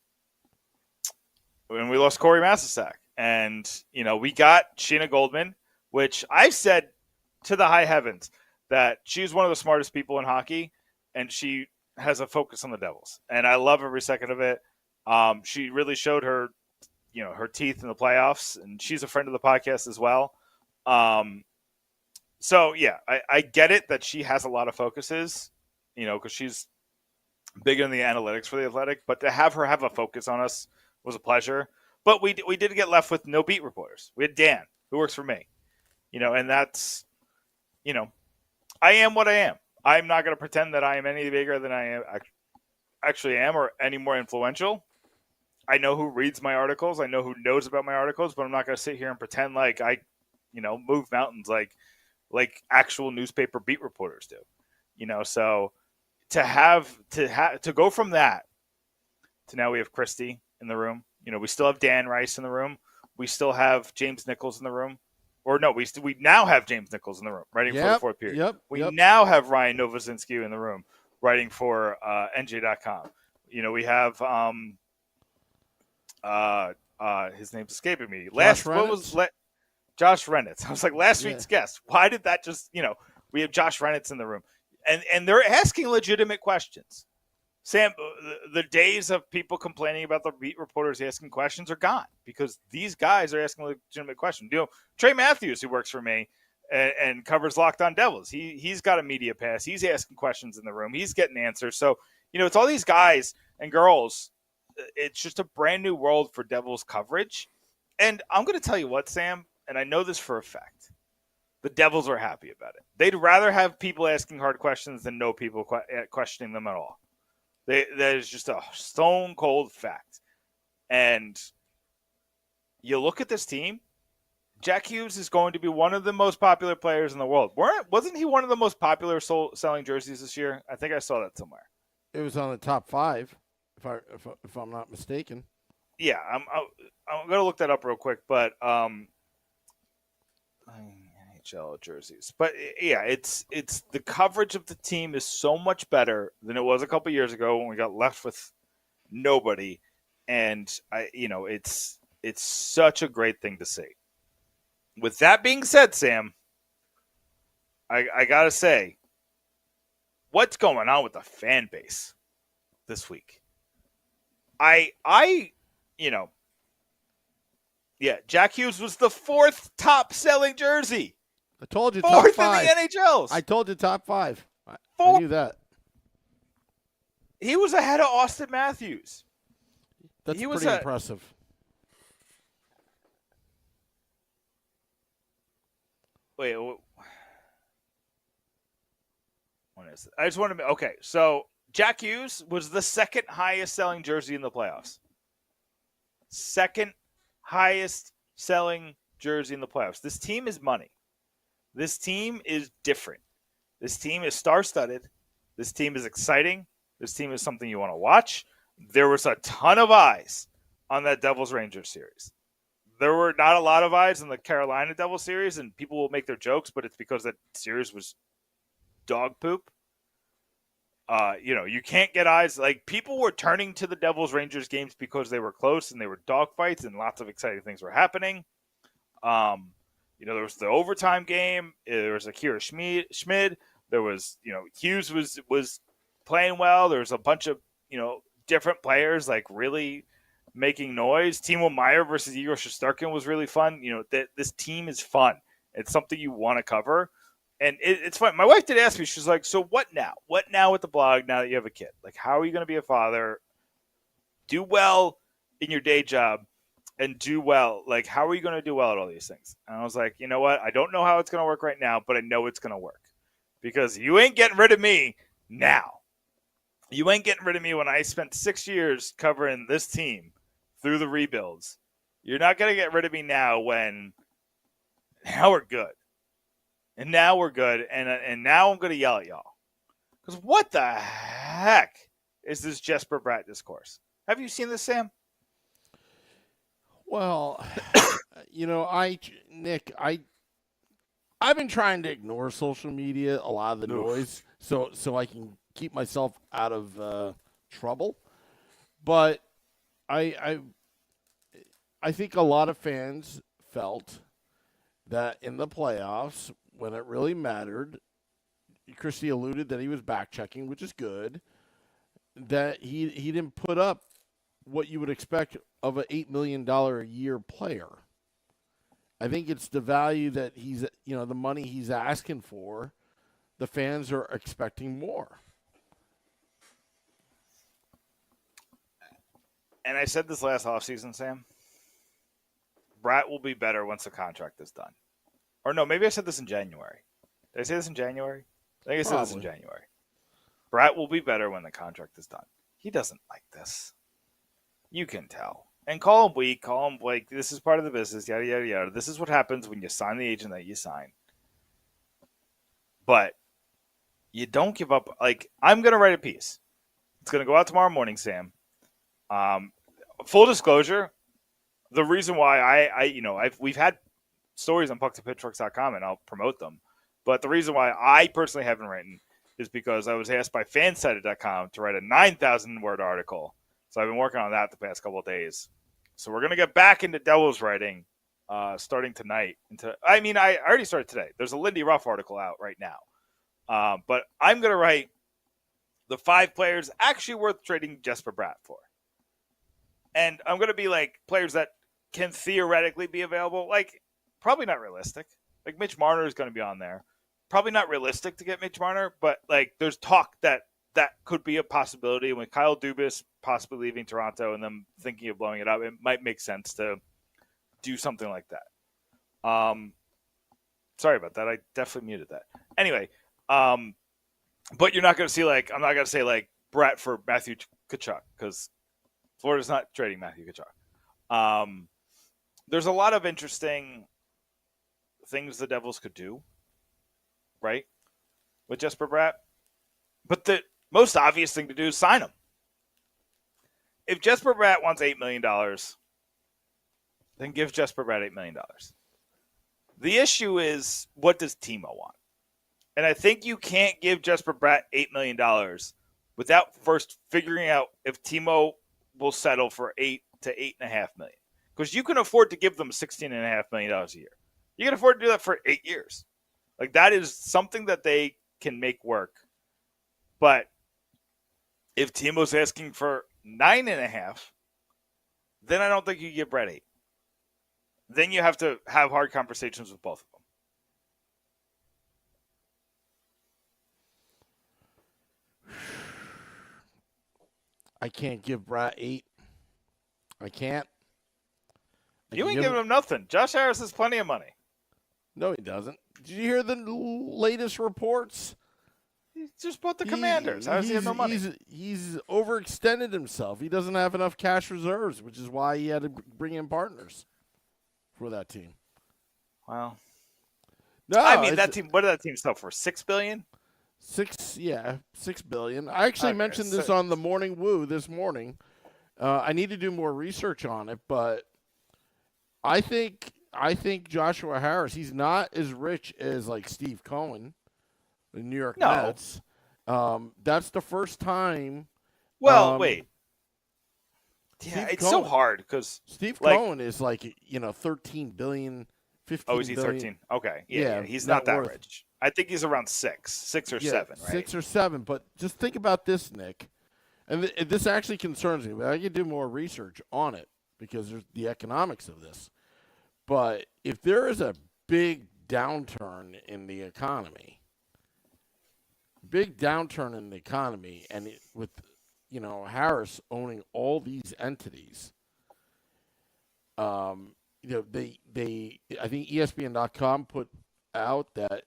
And we lost Corey Masisek. And, we got Sheena Goldman, which I've said to the high heavens that she's one of the smartest people in hockey, and she has a focus on the Devils. And I love every second of it. She really showed her, her teeth in the playoffs, and she's a friend of the podcast as well. So, yeah, I get it that she has a lot of focuses, because she's big in the analytics for the Athletic. But to have her have a focus on us was a pleasure. But we did get left with no beat reporters. We had Dan, who works for me, and that's, I am what I am. I'm not going to pretend that I am any bigger than I actually am or any more influential. I know who reads my articles. I know who knows about my articles, but I'm not going to sit here and pretend like I, move mountains like actual newspaper beat reporters do. So to go from that to now we have Kristy in the room. We still have Dan Rice in the room. We still have James Nichols in the room. Or no, we now have James Nichols in the room writing for the fourth period. We now have Ryan Novosinski in the room writing for NJ.com. We have his name's escaping me. Josh Renitz. I was like, last week's guest. Why did that just, we have Josh Renitz in the room. And they're asking legitimate questions. Sam, the days of people complaining about the beat reporters asking questions are gone because these guys are asking legitimate questions. Trey Matthews, who works for me and covers Locked On Devils, he's got a media pass. He's asking questions in the room. He's getting answers. So, it's all these guys and girls. It's just a brand new world for Devils coverage. And I'm going to tell you what, Sam, and I know this for a fact, the Devils are happy about it. They'd rather have people asking hard questions than no people questioning them at all. That is just a stone cold fact. And you look at this team, Jack Hughes is going to be one of the most popular players in the world. Wasn't he one of the most popular selling jerseys this year? I think I saw that somewhere. It was on the top 5, if I'm not mistaken. Yeah, I'm going to look that up real quick, but NHL jerseys. But yeah, it's the coverage of the team is so much better than it was a couple years ago when we got left with nobody, and it's such a great thing to see. With that being said, Sam, I gotta say, what's going on with the fan base this week? Jack Hughes was the 4th top selling jersey. I told you, 4th top 5. in the NHLs. I told you top 5. I knew that. He was ahead of Austin Matthews. That's pretty impressive. Wait, what is it? I just want to. Okay, so Jack Hughes was the 2nd highest selling jersey in the playoffs. 2nd highest selling jersey in the playoffs. This team is money. This team is different. This team is star-studded. This team is exciting. This team is something you want to watch. There was a ton of eyes on that Devils-Rangers series. There were not a lot of eyes on the Carolina Devils series, and people will make their jokes, but it's because that series was dog poop. You can't get eyes. Like, people were turning to the Devils-Rangers games because they were close and they were dogfights and lots of exciting things were happening. There was the overtime game. There was Akira Schmid. There was, Hughes was playing well. There was a bunch of, different players like really making noise. Timo Meier versus Igor Shesterkin was really fun. This team is fun. It's something you want to cover. And it's fun. My wife did ask me, she's like, so what now? What now with the blog now that you have a kid? Like, how are you going to be a father? Do well in your day job and do well. Like, how are you going to do well at all these things? And I was like, you know what? I don't know how it's going to work right now, but I know it's going to work. Because you ain't getting rid of me now. You ain't getting rid of me when I spent 6 years covering this team through the rebuilds. You're not going to get rid of me now when now we're good. And now we're good, and now I'm going to yell at y'all. Because what the heck is this Jesper Bratt discourse? Have you seen this, Sam? Well, Nick, I've been trying to ignore social media, a lot of the noise, so I can keep myself out of trouble. But I think a lot of fans felt that in the playoffs, when it really mattered, Kristy alluded that he was back-checking, which is good, that he didn't put up what you would expect of an $8 million a year player. I think it's the value that he's, the money he's asking for. The fans are expecting more. And I said this last offseason, Sam. Bratt will be better once the contract is done. Or no, maybe I said this in January. Did I say this in January? I think I said this in January. Bratt will be better when the contract is done. He doesn't like this. You can tell. And call him weak, call him like, this is part of the business, yada, yada, yada. This is what happens when you sign the agent that you sign. But you don't give up. Like, I'm going to write a piece. It's going to go out tomorrow morning, Sam. Full disclosure, the reason why we've had stories on pucksandpitchforks.com, and I'll promote them. But the reason why I personally haven't written is because I was asked by fansided.com to write a 9,000-word article. So I've been working on that the past couple of days. So we're going to get back into Devils writing starting tonight. I already started today. There's a Lindy Ruff article out right now. But I'm going to write the 5 players actually worth trading Jesper Bratt for. And I'm going to be like players that can theoretically be available. Like, probably not realistic. Like, Mitch Marner is going to be on there. Probably not realistic to get Mitch Marner, but like there's talk that could be a possibility. With Kyle Dubas possibly leaving Toronto and them thinking of blowing it up, it might make sense to do something like that. Sorry about that. I definitely muted that. Anyway, but you're not going to see I'm not going to say Bratt for Matthew Tkachuk because Florida's not trading Matthew Tkachuk. There's a lot of interesting things the Devils could do, right, with Jesper Bratt. But the most obvious thing to do is sign him. If Jesper Bratt wants $8 million, then give Jesper Bratt $8 million. The issue is, what does Timo want? And I think you can't give Jesper Bratt $8 million without first figuring out if Timo will settle for $8 to $8.5 million. Because you can afford to give them $16.5 million a year. You can afford to do that for 8 years. Like, that is something that they can make work. But if Timo's asking for 9.5, then I don't think you give Bratt 8. Then you have to have hard conversations with both of them. I can't give Bratt 8. I can't. You ain't giving him nothing. Josh Harris has plenty of money. No, he doesn't. Did you hear the latest reports? He just bought the Commanders. How does he have no money? He's overextended himself. He doesn't have enough cash reserves, which is why he had to bring in partners for that team. Well, no, I mean, that team. What did that team sell for? $6 billion. $6 billion. I actually mentioned this on the Morning Woo this morning. I need to do more research on it, but I think Joshua Harris, he's not as rich as like Steve Cohen, the New York Mets. That's the first time. Well, wait. Yeah, Steve it's Cohen, so hard because Steve Cohen is like, $13 billion, $15 Oh, is he billion. 13? Okay. Yeah, he's not that rich. I think he's around 6 or 7, right? 6 or 7. But just think about this, Nick. And this actually concerns me. But I can do more research on it because there's the economics of this. But if there is a big downturn in the economy, and with Harris owning all these entities, I think ESPN.com put out that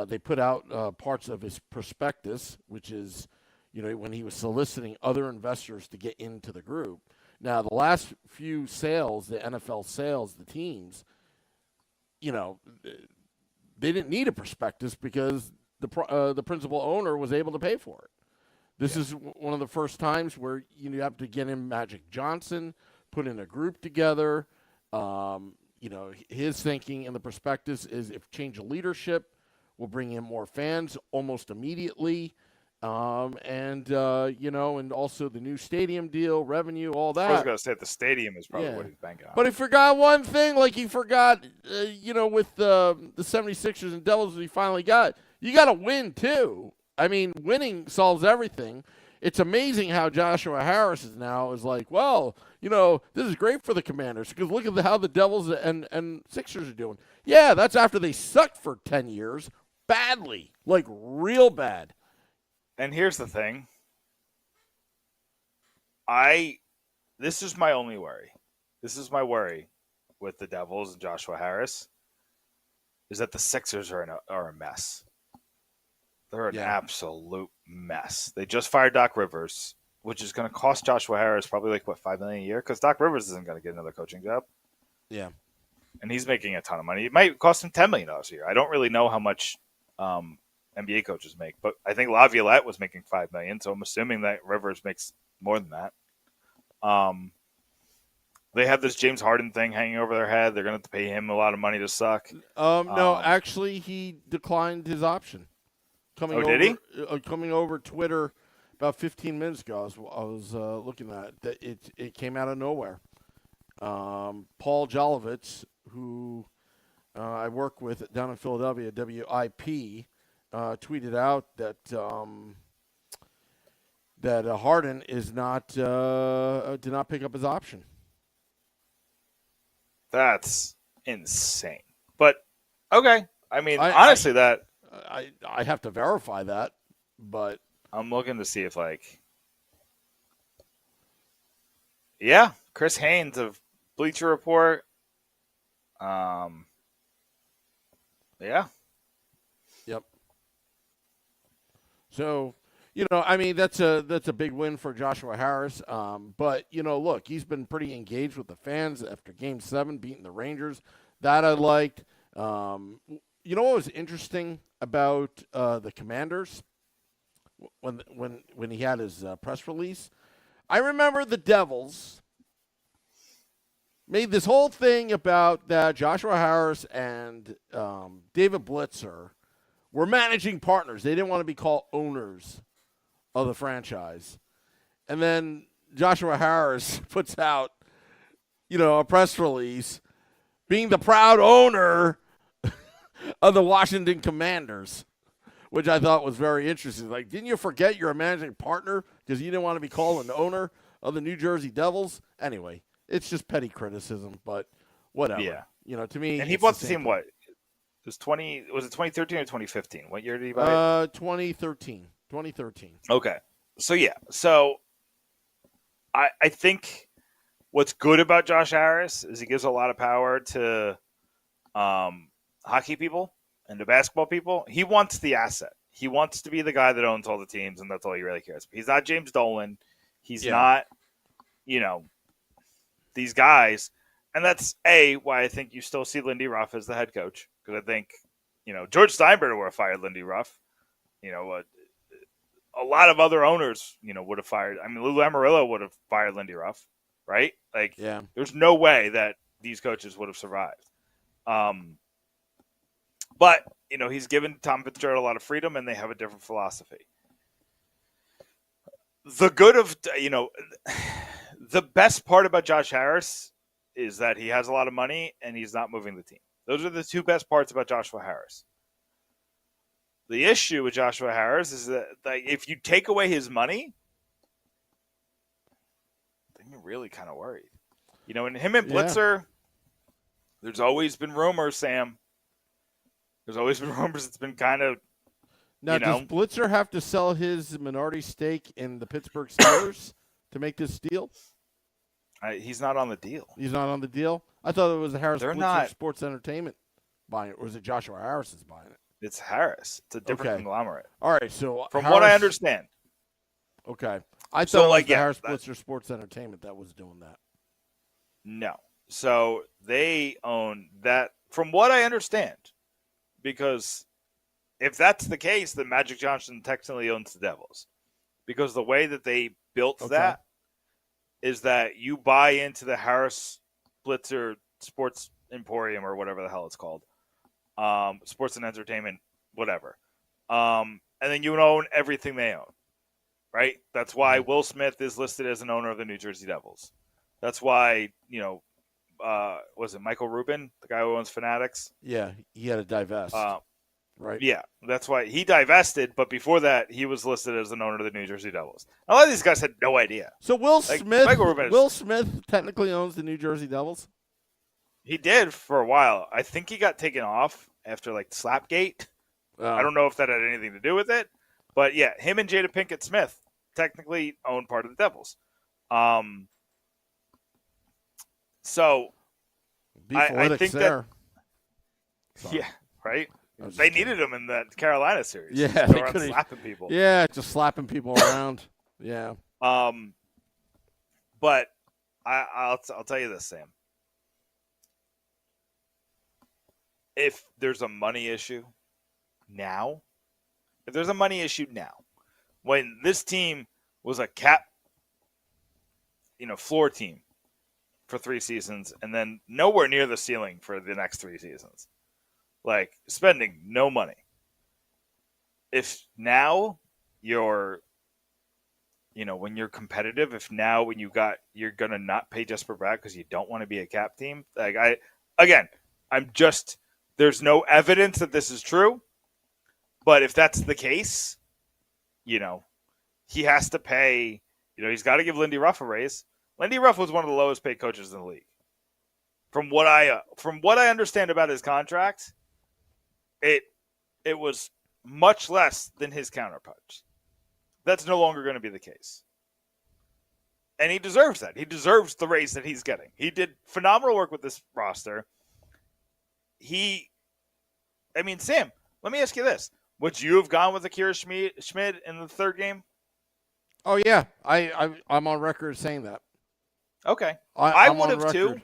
they put out parts of his prospectus, which is, when he was soliciting other investors to get into the group. Now, the last few sales, the NFL sales, the teams, they didn't need a prospectus because the principal owner was able to pay for it. This is one of the first times where you have to get in Magic Johnson, put in a group together. His thinking in the prospectus is if change of leadership will bring in more fans almost immediately. And also the new stadium deal, revenue, all that. I was going to say the stadium is probably what he's banking on. But he forgot one thing, like he forgot, with the 76ers and Devils he finally got. You got to win, too. I mean, winning solves everything. It's amazing how Joshua Harris is like, well, this is great for the Commanders because look at how the Devils and Sixers are doing. Yeah, that's after they sucked for 10 years badly, like real bad. And here's the thing. This is my only worry. This is my worry with the Devils and Joshua Harris is that the Sixers are a mess. They're an absolute mess. They just fired Doc Rivers, which is going to cost Joshua Harris probably $5 million a year because Doc Rivers isn't going to get another coaching job. Yeah. And he's making a ton of money. It might cost him $10 million a year. I don't really know how much NBA coaches make, but I think Laviolette was making $5 million, so I'm assuming that Rivers makes more than that. They have this James Harden thing hanging over their head. They're going to have to pay him a lot of money to suck. No, actually, he declined his option. Did he? Coming over Twitter about 15 minutes ago, I was looking at that. It came out of nowhere. Paul Jolovitz, who I work with down in Philadelphia, WIP, tweeted out that Harden did not pick up his option. That's insane. But okay, I mean, honestly, I have to verify that, but I'm looking to see if Chris Haynes of Bleacher Report. Yeah. Yep. So, that's a big win for Joshua Harris. But, look, he's been pretty engaged with the fans after Game 7, beating the Rangers. That I liked. You know what was interesting about the Commanders when he had his press release? I remember the Devils made this whole thing about that Joshua Harris and David Blitzer were managing partners. They didn't want to be called owners of the franchise. And then Joshua Harris puts out, a press release being the proud owner of the Washington Commanders, which I thought was very interesting. Like, didn't you forget you're a managing partner because you didn't want to be called an owner of the New Jersey Devils? Anyway, it's just petty criticism, but whatever. Yeah. To me, and he bought the team. What? It was 2013 or 2015? What year did he buy it? 2013. 2013. Okay. So I think what's good about Josh Harris is he gives a lot of power to hockey people and to basketball people. He wants the asset. He wants to be the guy that owns all the teams, and that's all he really cares about. He's not James Dolan. He's not, these guys. And that's, why I think you still see Lindy Ruff as the head coach. Because I think, George Steinbrenner would have fired Lindy Ruff. A lot of other owners, would have fired. I mean, Lou Lamoriello would have fired Lindy Ruff, right? There's no way that these coaches would have survived. But, he's given Tom Fitzgerald a lot of freedom, and they have a different philosophy. The good of, the best part about Josh Harris is that he has a lot of money and he's not moving the team. Those are the two best parts about Joshua Harris. The issue with Joshua Harris is that if you take away his money, then you're really kind of worried. And him and Blitzer, there's always been rumors, Sam. There's always been rumors. It's been kind of, Now, does Blitzer have to sell his minority stake in the Pittsburgh Steelers to make this deal? He's not on the deal. He's not on the deal? I thought it was the Harris Blitzer not. Sports Entertainment buying it. Or was it Joshua Harris is buying it? It's Harris. It's a different conglomerate. All right, so from what I understand. Okay. I thought it was the Harris Blitzer Sports Entertainment that was doing that. No. So they own that, from what I understand, because if that's the case, then Magic Johnson technically owns the Devils. Because the way that they built that is that you buy into the Harris Blitzer Sports Emporium or whatever the hell it's called. Sports and entertainment, whatever. And then you own everything they own, right? That's why Will Smith is listed as an owner of the New Jersey Devils. That's why, was it Michael Rubin, the guy who owns Fanatics? Yeah, he had to divest. Right. Yeah, that's why he divested, but before that, he was listed as an owner of the New Jersey Devils. A lot of these guys had no idea. So Will Smith technically owns the New Jersey Devils? He did for a while. I think he got taken off after Slapgate. I don't know if that had anything to do with it, but yeah, him and Jada Pinkett Smith technically own part of the Devils. So I think there. Yeah, right. They needed him in that Carolina series. Yeah, they couldn't slapping people. Yeah, just slapping people around. Yeah. But I'll tell you this, Sam. If there's a money issue now, when this team was a cap, floor team for 3 seasons and then nowhere near the ceiling for the next 3 seasons, spending no money. If now you're, when you're competitive, when you're going to not pay Jesper Bratt because you don't want to be a cap team, there's no evidence that this is true, but if that's the case, he has to pay, he's got to give Lindy Ruff a raise. Lindy Ruff was one of the lowest paid coaches in the league. From what I understand about his contract, it was much less than his counterparts. That's no longer going to be the case. And he deserves that. He deserves the raise that he's getting. He did phenomenal work with this roster. Sam, let me ask you this. Would you have gone with Akira Schmid in the third game? Oh, yeah. I'm on record saying that. Okay. I would have too.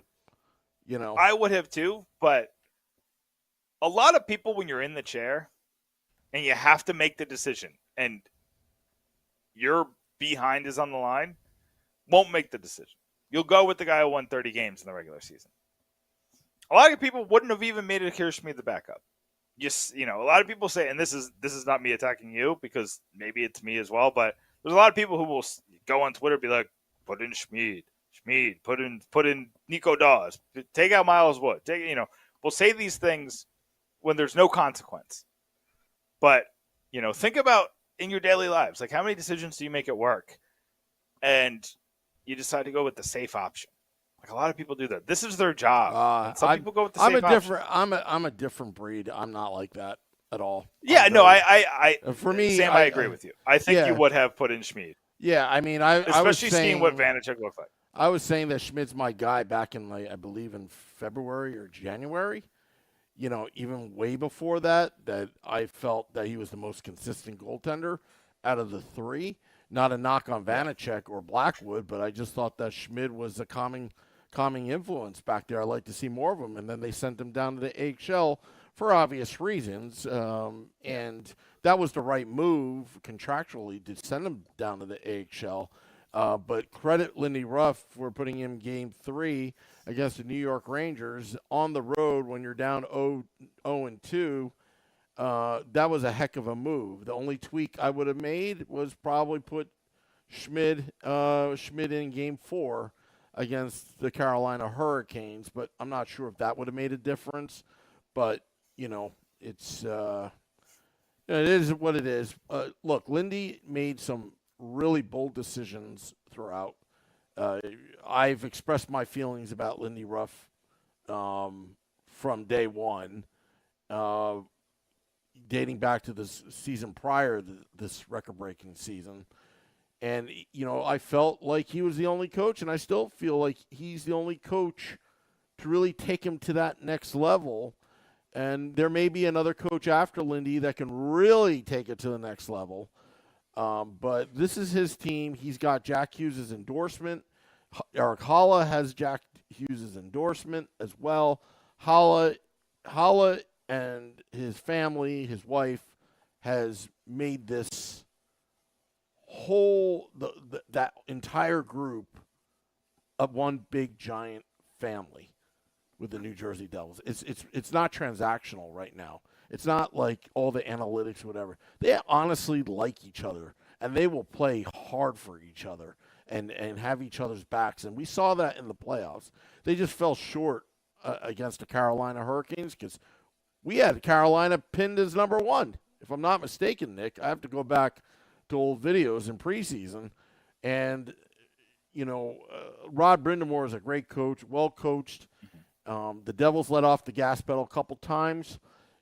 I would have too, but a lot of people, when you're in the chair and you have to make the decision and your behind is on the line, won't make the decision. you'll go with the guy who won 30 games in the regular season. A lot of people wouldn't have even made it Akira Schmid the backup. Just, a lot of people say, and this is not me attacking you because maybe it's me as well, but there's a lot of people who will go on Twitter and be like, put in Schmid, put in Nico Dawes, take out Miles Wood, we'll say these things when there's no consequence. But, think about in your daily lives, like how many decisions do you make at work and you decide to go with the safe option? Like a lot of people do that. This is their job. Some people go with the safe option. I'm a different breed. I'm not like that at all. Yeah, For me, Sam, I agree with you. I think you would have put in Schmid. Yeah, I mean, I was saying, seeing what Vanacek looked like. I was saying that Schmid's my guy back in, I believe in February or January. Even way before that I felt that he was the most consistent goaltender out of the three. Not a knock on Vanacek or Blackwood, but I just thought that Schmid was a calming influence back there. I'd like to see more of him. And then they sent him down to the AHL for obvious reasons. And that was the right move contractually to send him down to the AHL. But credit Lindy Ruff for putting him game 3 against the New York Rangers on the road when you're down 0-2. That was a heck of a move. The only tweak I would have made was probably put Schmid in game 4 against the Carolina Hurricanes, but I'm not sure if that would have made a difference. But, it's it is what it is. Look, Lindy made some really bold decisions throughout. I've expressed my feelings about Lindy Ruff from day one, dating back to this season prior, this record-breaking season. And, I felt like he was the only coach, and I still feel like he's the only coach to really take him to that next level. And there may be another coach after Lindy that can really take it to the next level. But this is his team. He's got Jack Hughes' endorsement. Eric Holla has Jack Hughes' endorsement as well. Holla and his family, his wife, has made this whole that entire group of one big giant family with the New Jersey Devils. It's not transactional right now. It's not like all the analytics or whatever. They honestly like each other, and they will play hard for each other and have each other's backs. And we saw that in the playoffs. They just fell short against the Carolina Hurricanes because we had Carolina pinned as number 1. If I'm not mistaken, Nick, I have to go back to old videos in preseason. And, Rod Brindamore is a great coach, well coached. The Devils let off the gas pedal a couple times.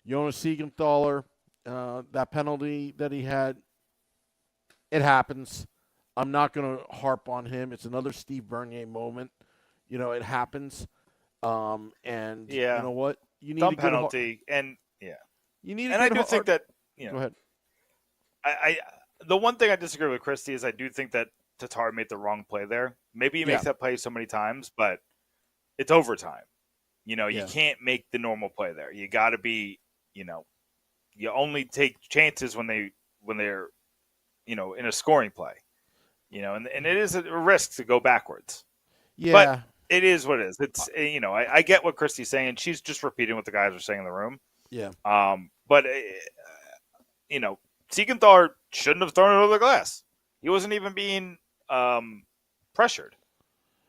Jonas Siegenthaler, that penalty that he had, it happens. I'm not going to harp on him. It's another Steve Bernier moment. It happens. And you know what? You need dumb a good penalty. And you need. And I do think that Go ahead. I the one thing I disagree with Kristy is I do think that Tatar made the wrong play there. Maybe he makes that play so many times, but it's overtime. You can't make the normal play there. You got to be, you only take chances when they're, in a scoring play, and it is a risk to go backwards. Yeah. But it is what it is. It's, I get what Kristy's saying. She's just repeating what the guys are saying in the room. Yeah. But, Siegenthaler shouldn't have thrown it over the glass. He wasn't even being pressured.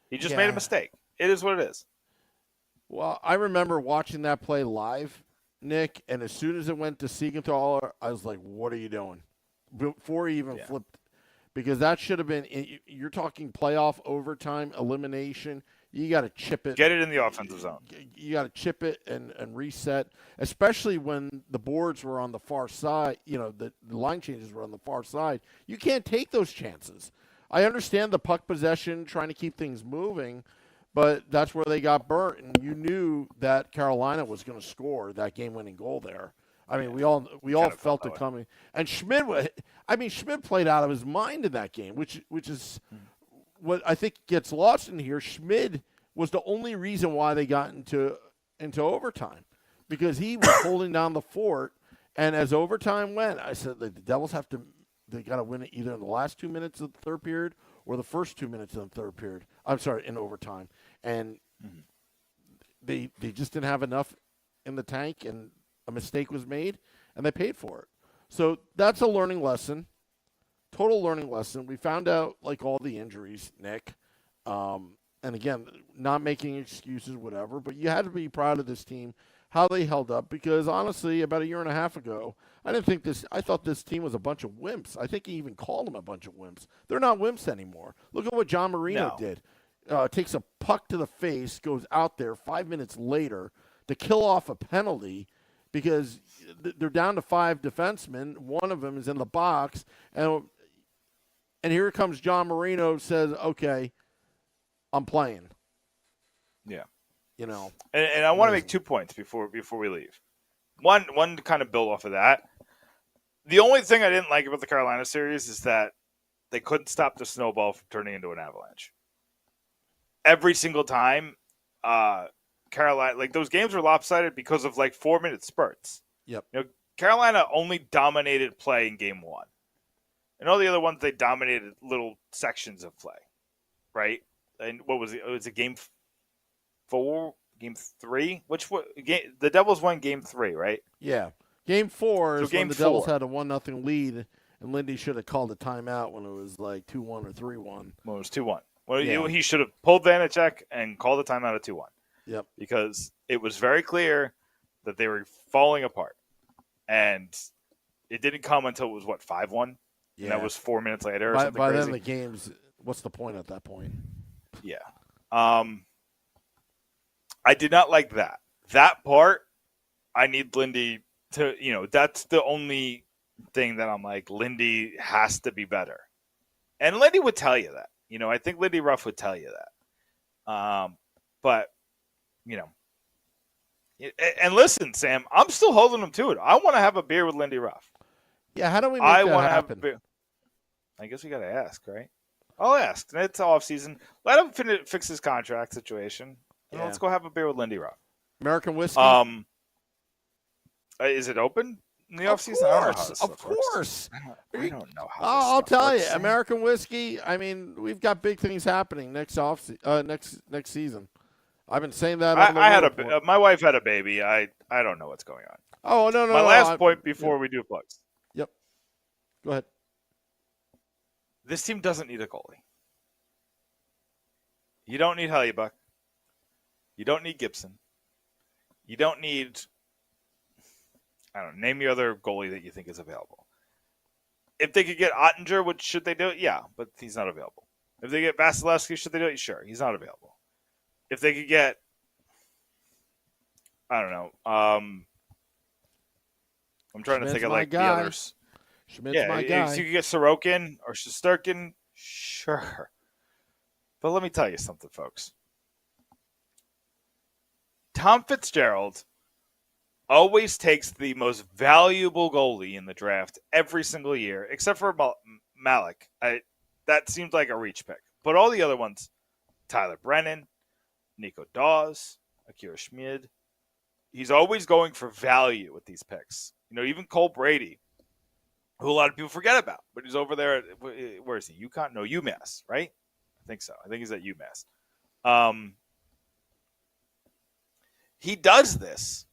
He just made a mistake. It is what it is. Well, I remember watching that play live, Nick, and as soon as it went to Siegenthaler, I was like, what are you doing? Before he even flipped. Because that should have been – you're talking playoff overtime, elimination. You got to chip it. Get it in the offensive zone. You got to chip it and reset, especially when the boards were on the far side. The line changes were on the far side. You can't take those chances. I understand the puck possession, trying to keep things moving, but that's where they got burnt, and you knew that Carolina was going to score that game-winning goal there. I mean, we all felt it coming. And Schmid played out of his mind in that game, which is what I think gets lost in here. Schmid was the only reason why they got into overtime, because he was holding down the fort. And as overtime went, I said the Devils they got to win it either in the last 2 minutes of the third period or the first 2 minutes of the third period. I'm sorry, in overtime. And they just didn't have enough in the tank, and a mistake was made, and they paid for it. So that's a learning lesson, total learning lesson. We found out, like, all the injuries, Nick. And, again, not making excuses, whatever, but you had to be proud of this team, how they held up, because, honestly, about a year and a half ago, I thought this team was a bunch of wimps. I think he even called them a bunch of wimps. They're not wimps anymore. Look at what John Marino did. Takes a puck to the face, goes out there 5 minutes later to kill off a penalty because they're down to 5 defensemen. One of them is in the box. And here comes John Marino, says, okay, I'm playing. Yeah. You know. And I want to make 2 points before we leave. One to kind of build off of that. The only thing I didn't like about the Carolina series is that they couldn't stop the snowball from turning into an avalanche. Every single time, Carolina, like, those games were lopsided because of, like, 4-minute spurts. Yep. You know, Carolina only dominated play in game 1. And all the other ones, they dominated little sections of play, right? And what was it? Was it game 4, game 3? The Devils won game 3, right? Yeah. Game 4 is game when the Devils 4 had a 1-0 lead, and Lindy should have called a timeout when it was like 2-1 or 3-1. Well, it was 2-1. Well, Yeah. he should have pulled Vanacek and called a timeout at 2-1. Yep. Because it was very clear that they were falling apart. And it didn't come until it was, 5-1? Yeah. And that was 4 minutes later or something by crazy. then the game's – what's the point at that point? Yeah. I did not like that. That part, I need Lindy to – that's the only thing that I'm like, Lindy has to be better. And Lindy would tell you that. I think Lindy Ruff would tell you that. But, and listen, Sam, I'm still holding him to it. I want to have a beer with Lindy Ruff. Yeah, how do we make that happen? Have a beer. I guess we got to ask, right? I'll ask. It's off season. Let him fix his contract situation. And let's go have a beer with Lindy Ruff. American whiskey? Is it open in the off season? Of course. I don't know how. I'll tell you, American whiskey. I mean, we've got big things happening next season. I've been saying that. My wife had a baby. I don't know what's going on. Oh no. My last point before we do plugs. Yep. Go ahead. This team doesn't need a goalie. You don't need Hellebuyck. You don't need Gibson. You don't need, I don't know, name your other goalie that you think is available. If they could get Ottinger, should they do it? Yeah, but he's not available. If they get Vasilevsky, should they do it? Sure, he's not available. If they could get, I don't know, I'm trying to think of the others. Schmidt's my guy. If you could get Sorokin or Shesterkin, sure. But let me tell you something, folks. Tom Fitzgerald always takes the most valuable goalie in the draft every single year, except for Malik. That seems like a reach pick. But all the other ones, Tyler Brennan, Nico Dawes, Akira Schmid, he's always going for value with these picks. Even Cole Brady, who a lot of people forget about, but he's over there. Where is he? UConn? No, UMass, right? I think so. I think he's at UMass. He does this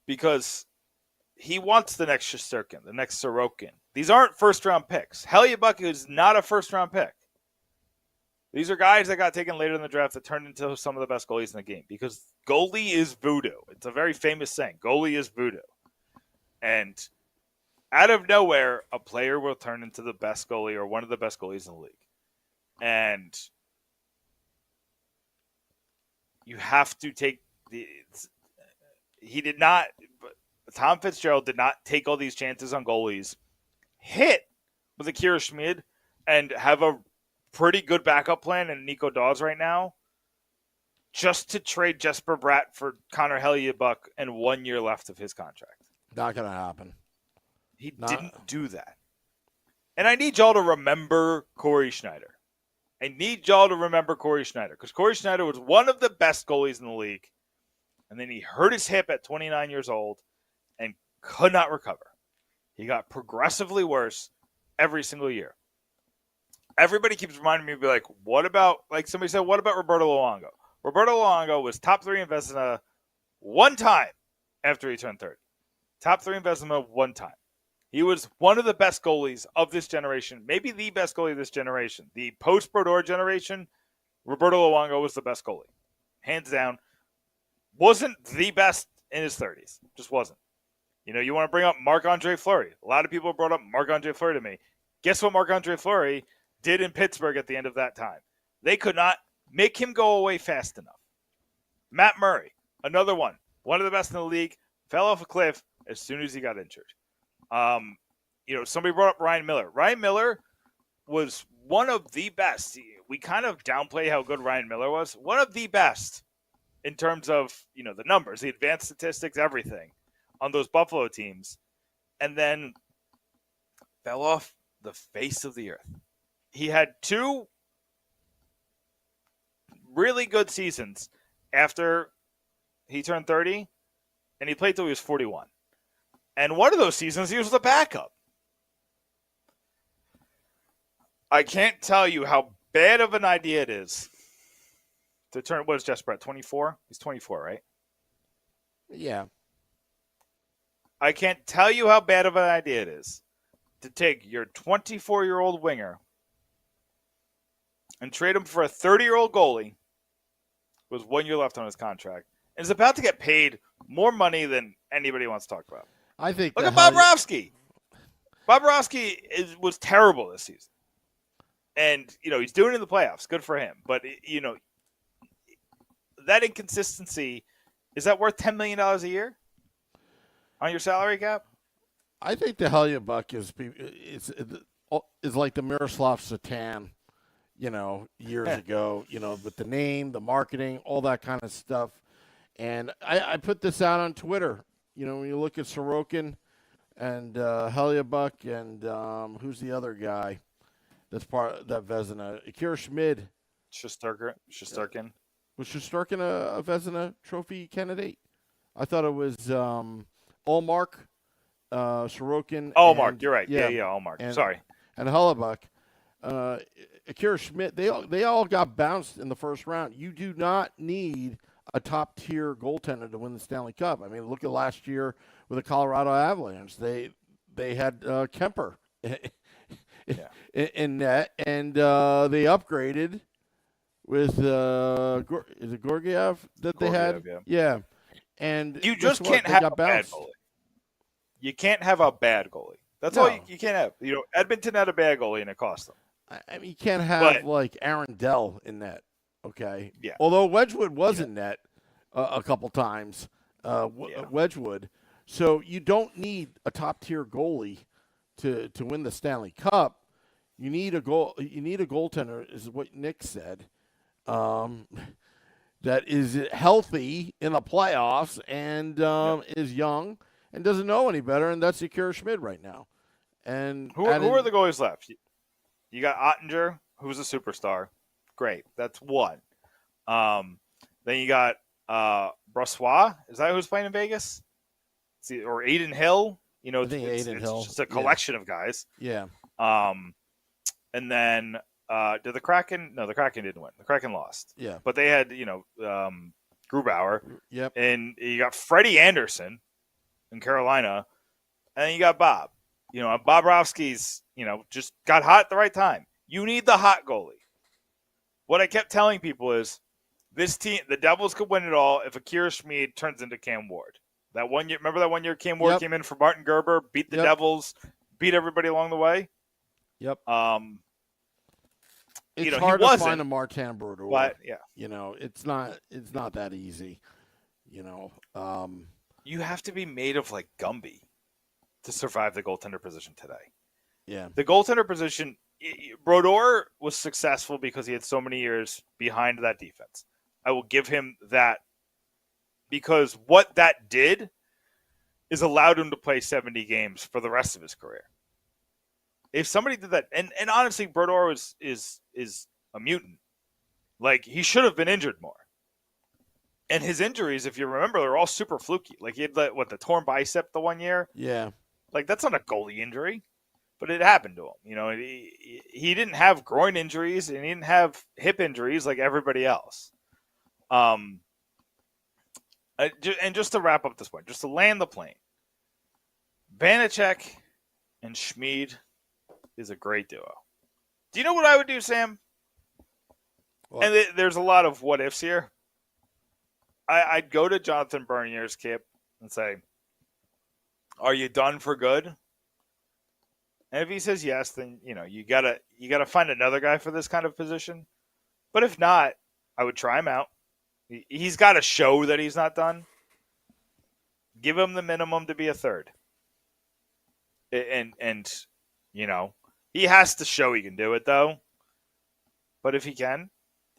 because he wants the next Shesterkin, the next Sorokin. These aren't first-round picks. Hellebuyck is not a first-round pick. These are guys that got taken later in the draft that turned into some of the best goalies in the game because goalie is voodoo. It's a very famous saying. Goalie is voodoo. And out of nowhere, a player will turn into the best goalie or one of the best goalies in the league. And you have to take Tom Fitzgerald did not take all these chances on goalies, hit with Akira Schmid, and have a pretty good backup plan in Nico Dawes right now, just to trade Jesper Bratt for Connor Hellebuyck and 1 year left of his contract. Not going to happen. He didn't do that. And I need y'all to remember Corey Schneider. Because Corey Schneider was one of the best goalies in the league. And then he hurt his hip at 29 years old and could not recover. He got progressively worse every single year. everybody keeps reminding me, be like, what about, like somebody said, what about Roberto Luongo? Roberto Luongo was top 3 in Vezina one time after he turned 30. Top 3 in Vezina one time. He was one of the best goalies of this generation, maybe the best goalie of this generation. The post-Brodeur generation, Roberto Luongo was the best goalie. Hands down. Wasn't the best in his 30s. Just wasn't. You know, you want to bring up Marc-Andre Fleury. A lot of people brought up Marc-Andre Fleury to me. Guess what Marc-Andre Fleury did in Pittsburgh at the end of that time? They could not make him go away fast enough. Matt Murray, another one of the best in the league, fell off a cliff as soon as he got injured. You know, somebody brought up Ryan Miller. Ryan Miller was one of the best. We kind of downplay how good Ryan Miller was. One of the best in terms of, you know, the numbers, the advanced statistics, everything on those Buffalo teams, and then fell off the face of the earth. He had 2 really good seasons after he turned 30, and he played till he was 41. And one of those seasons, he was the backup. I can't tell you how bad of an idea it is to turn. What is Jesper at 24? He's 24, right? Yeah. I can't tell you how bad of an idea it is to take your 24-year-old winger and trade him for a 30-year-old goalie with 1 year left on his contract and is about to get paid more money than anybody wants to talk about. I think. Look at Bobrovsky. Bobrovsky was terrible this season. And, you know, he's doing it in the playoffs. Good for him. But, you know, that inconsistency, is that worth $10 million a year on your salary cap? I think the Hellebuck is like the Miroslav Satan, you know, years ago, you know, with the name, the marketing, all that kind of stuff. And I put this out on Twitter. You know, when you look at Sorokin and Hellebuck and who's the other guy that's part of that Vezina? Akira Schmid. Shesterkin. Was Shesterkin a Vezina trophy candidate? I thought it was Allmark, Sorokin. Allmark, you're right. Yeah, Allmark. Sorry. And Hellebuck. Akira Schmid, they all got bounced in the first round. You do not need a top-tier goaltender to win the Stanley Cup. I mean, look at last year with the Colorado Avalanche. They had Kemper in net, and they upgraded with is it Gorgiev that they had? Yeah. And you just can't have a bad goalie. You can't have a bad goalie. That's all you can't have. You know, Edmonton had a bad goalie, and it cost them. I mean, you can't have like Aaron Dell in net. Okay. Yeah. Although Wedgwood was in net a couple times, Wedgwood. So you don't need a top tier goalie to win the Stanley Cup. You need a goal. You need a goaltender, is what Nick said. That is healthy in the playoffs and is young and doesn't know any better, and that's Akira Schmid right now. And who are the goalies left? You got Ottinger, who's a superstar. Great. That's one. Then you got Brossois. Is that who's playing in Vegas? Or Aiden Hill. You know, it's just a collection of guys. Yeah. And then did the Kraken? No, the Kraken didn't win. The Kraken lost. Yeah. But they had, Grubauer. Yep. And you got Freddie Anderson in Carolina. And then you got Bob. You know, Bobrovsky's, just got hot at the right time. You need the hot goalie. What I kept telling people is this team, the Devils could win it all if Akira Schmid turns into Cam Ward. That 1 year, remember that 1 year Cam Ward came in for Martin Gerber, beat the Devils, beat everybody along the way? Yep. It's hard to find a Martin Brodeur. But, it's not that easy. You have to be made of like Gumby to survive the goaltender position today. Yeah. The goaltender position, Brodeur was successful because he had so many years behind that defense. I will give him that because what that did is allowed him to play 70 games for the rest of his career. If somebody did that, and honestly, Brodeur is a mutant. Like, he should have been injured more. And his injuries, if you remember, they're all super fluky. Like, he had the torn bicep the 1 year? Yeah. Like, that's not a goalie injury. but it happened to him. You know, he didn't have groin injuries and he didn't have hip injuries like everybody else. And just to wrap up this point, just to land the plane, Vanacek and Schmid is a great duo. Do you know what I would do, Sam? What? And there's a lot of what ifs here. I'd go to Jonathan Bernier's camp and say, "Are you done for good?" And if he says yes, then you gotta find another guy for this kind of position. But if not, I would try him out. He's got to show that he's not done. Give him the minimum to be a third. And he has to show he can do it, though. But if he can,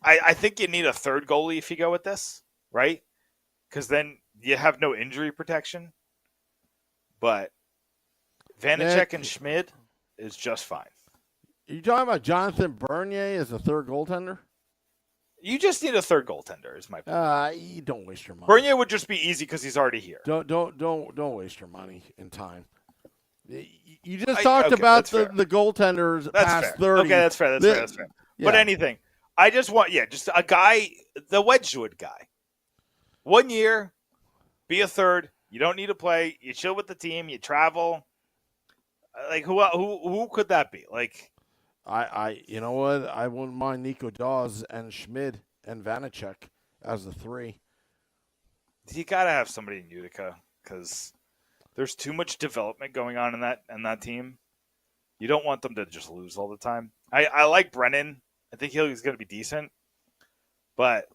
I think you need a third goalie if you go with this, right? Because then you have no injury protection. But Vanacek and Schmid is just fine. Are you talking about Jonathan Bernier as a third goaltender? You just need a third goaltender, is my point. You don't waste your money. Bernier would just be easy because he's already here. Don't waste your money and time. You just talked about the goaltenders past 30. Okay, that's fair. That's fair. Yeah. But anything. I just want, just a guy, the Wedgwood guy. 1 year, be a third. You don't need to play. You chill with the team. You travel. Like, who could that be? Like, you know what? I wouldn't mind Nico Dawes and Schmid and Vanacek as the three. You got to have somebody in Utica because there's too much development going on in that team. You don't want them to just lose all the time. I like Brennan. I think he's going to be decent. But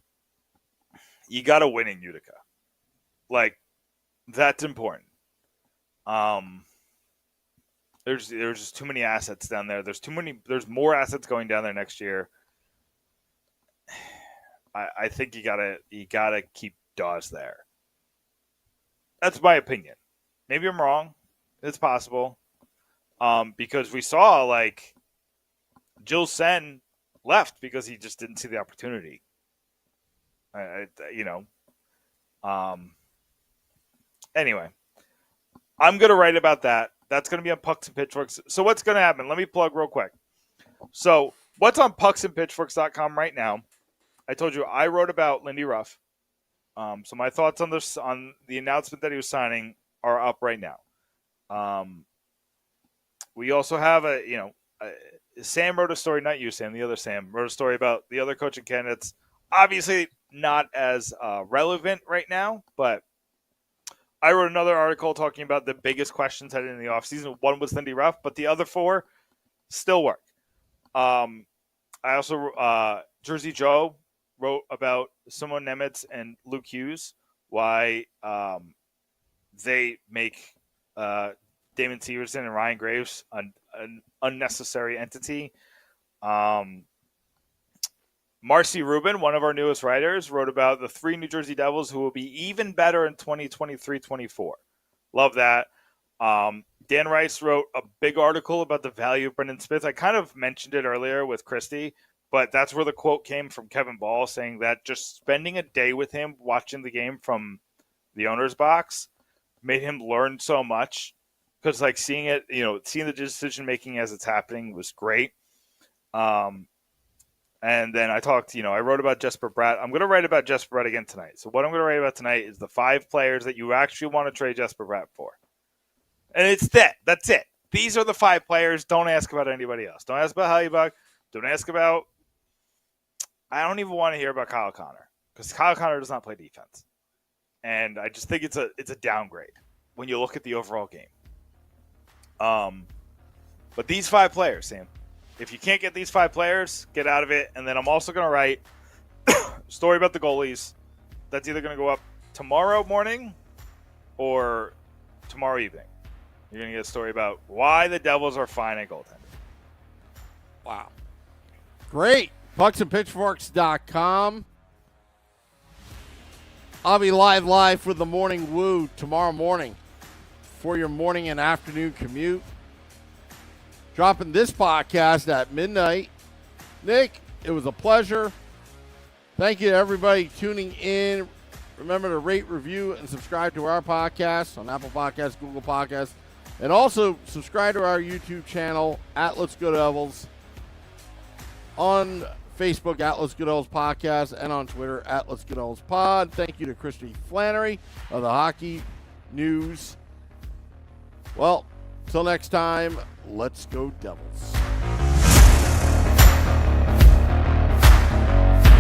you got to win in Utica. Like, that's important. There's just too many assets down there. There's more assets going down there next year. I think you gotta keep Dawes there. That's my opinion. Maybe I'm wrong. It's possible. Because we saw like Jill Sen left because he just didn't see the opportunity. Anyway, I'm gonna write about that. That's going to be on Pucks and Pitchforks. So what's going to happen? Let me plug real quick. So what's on pucksandpitchforks.com right now? I told you I wrote about Lindy Ruff. So my thoughts on this, on the announcement that he was signing, are up right now. We also have Sam wrote a story, not you, Sam, the other Sam, wrote a story about the other coaching candidates. Obviously not as relevant right now, but I wrote another article talking about the biggest questions heading into the offseason. One was Lindy Ruff, but the other four still work. I also, Jersey Joe wrote about Simon Nemitz and Luke Hughes, why they make Damon Severson and Ryan Graves an unnecessary entity. Marcy Rubin, one of our newest writers, wrote about the 3 New Jersey Devils who will be even better in 2023-24. Love that. Dan Rice wrote a big article about the value of Brendan Smith. I kind of mentioned it earlier with Kristy, but that's where the quote came from Kevin Ball, saying that just spending a day with him, watching the game from the owner's box, made him learn so much. Because like seeing the decision-making as it's happening was great. And then I wrote about Jesper Bratt. I'm going to write about Jesper Bratt again tonight. So what I'm going to write about tonight is the 5 players that you actually want to trade Jesper Bratt for. And it's that. That's it. These are the 5 players. Don't ask about anybody else. Don't ask about Hellebuyck. Don't ask about – I don't even want to hear about Kyle Connor because Kyle Connor does not play defense. And I just think it's a downgrade when you look at the overall game. But these 5 players, Sam. If you can't get these 5 players, get out of it. And then I'm also going to write a story about the goalies. That's either going to go up tomorrow morning or tomorrow evening. You're going to get a story about why the Devils are fine at goaltending. Wow. Great. PucksandPitchforks.com. I'll be live with the Morning Woo tomorrow morning for your morning and afternoon commute. Dropping this podcast at midnight. Nick, it was a pleasure. Thank you to everybody tuning in. Remember to rate, review, and subscribe to our podcast on Apple Podcasts, Google Podcasts, And also subscribe to our YouTube channel at Let's Go Devils, on Facebook at Let's Go Devils Podcast, and on Twitter at Let's Go Devils Pod. Thank you to Kristy Flannery of the Hockey News. Well, till next time, let's go Devils.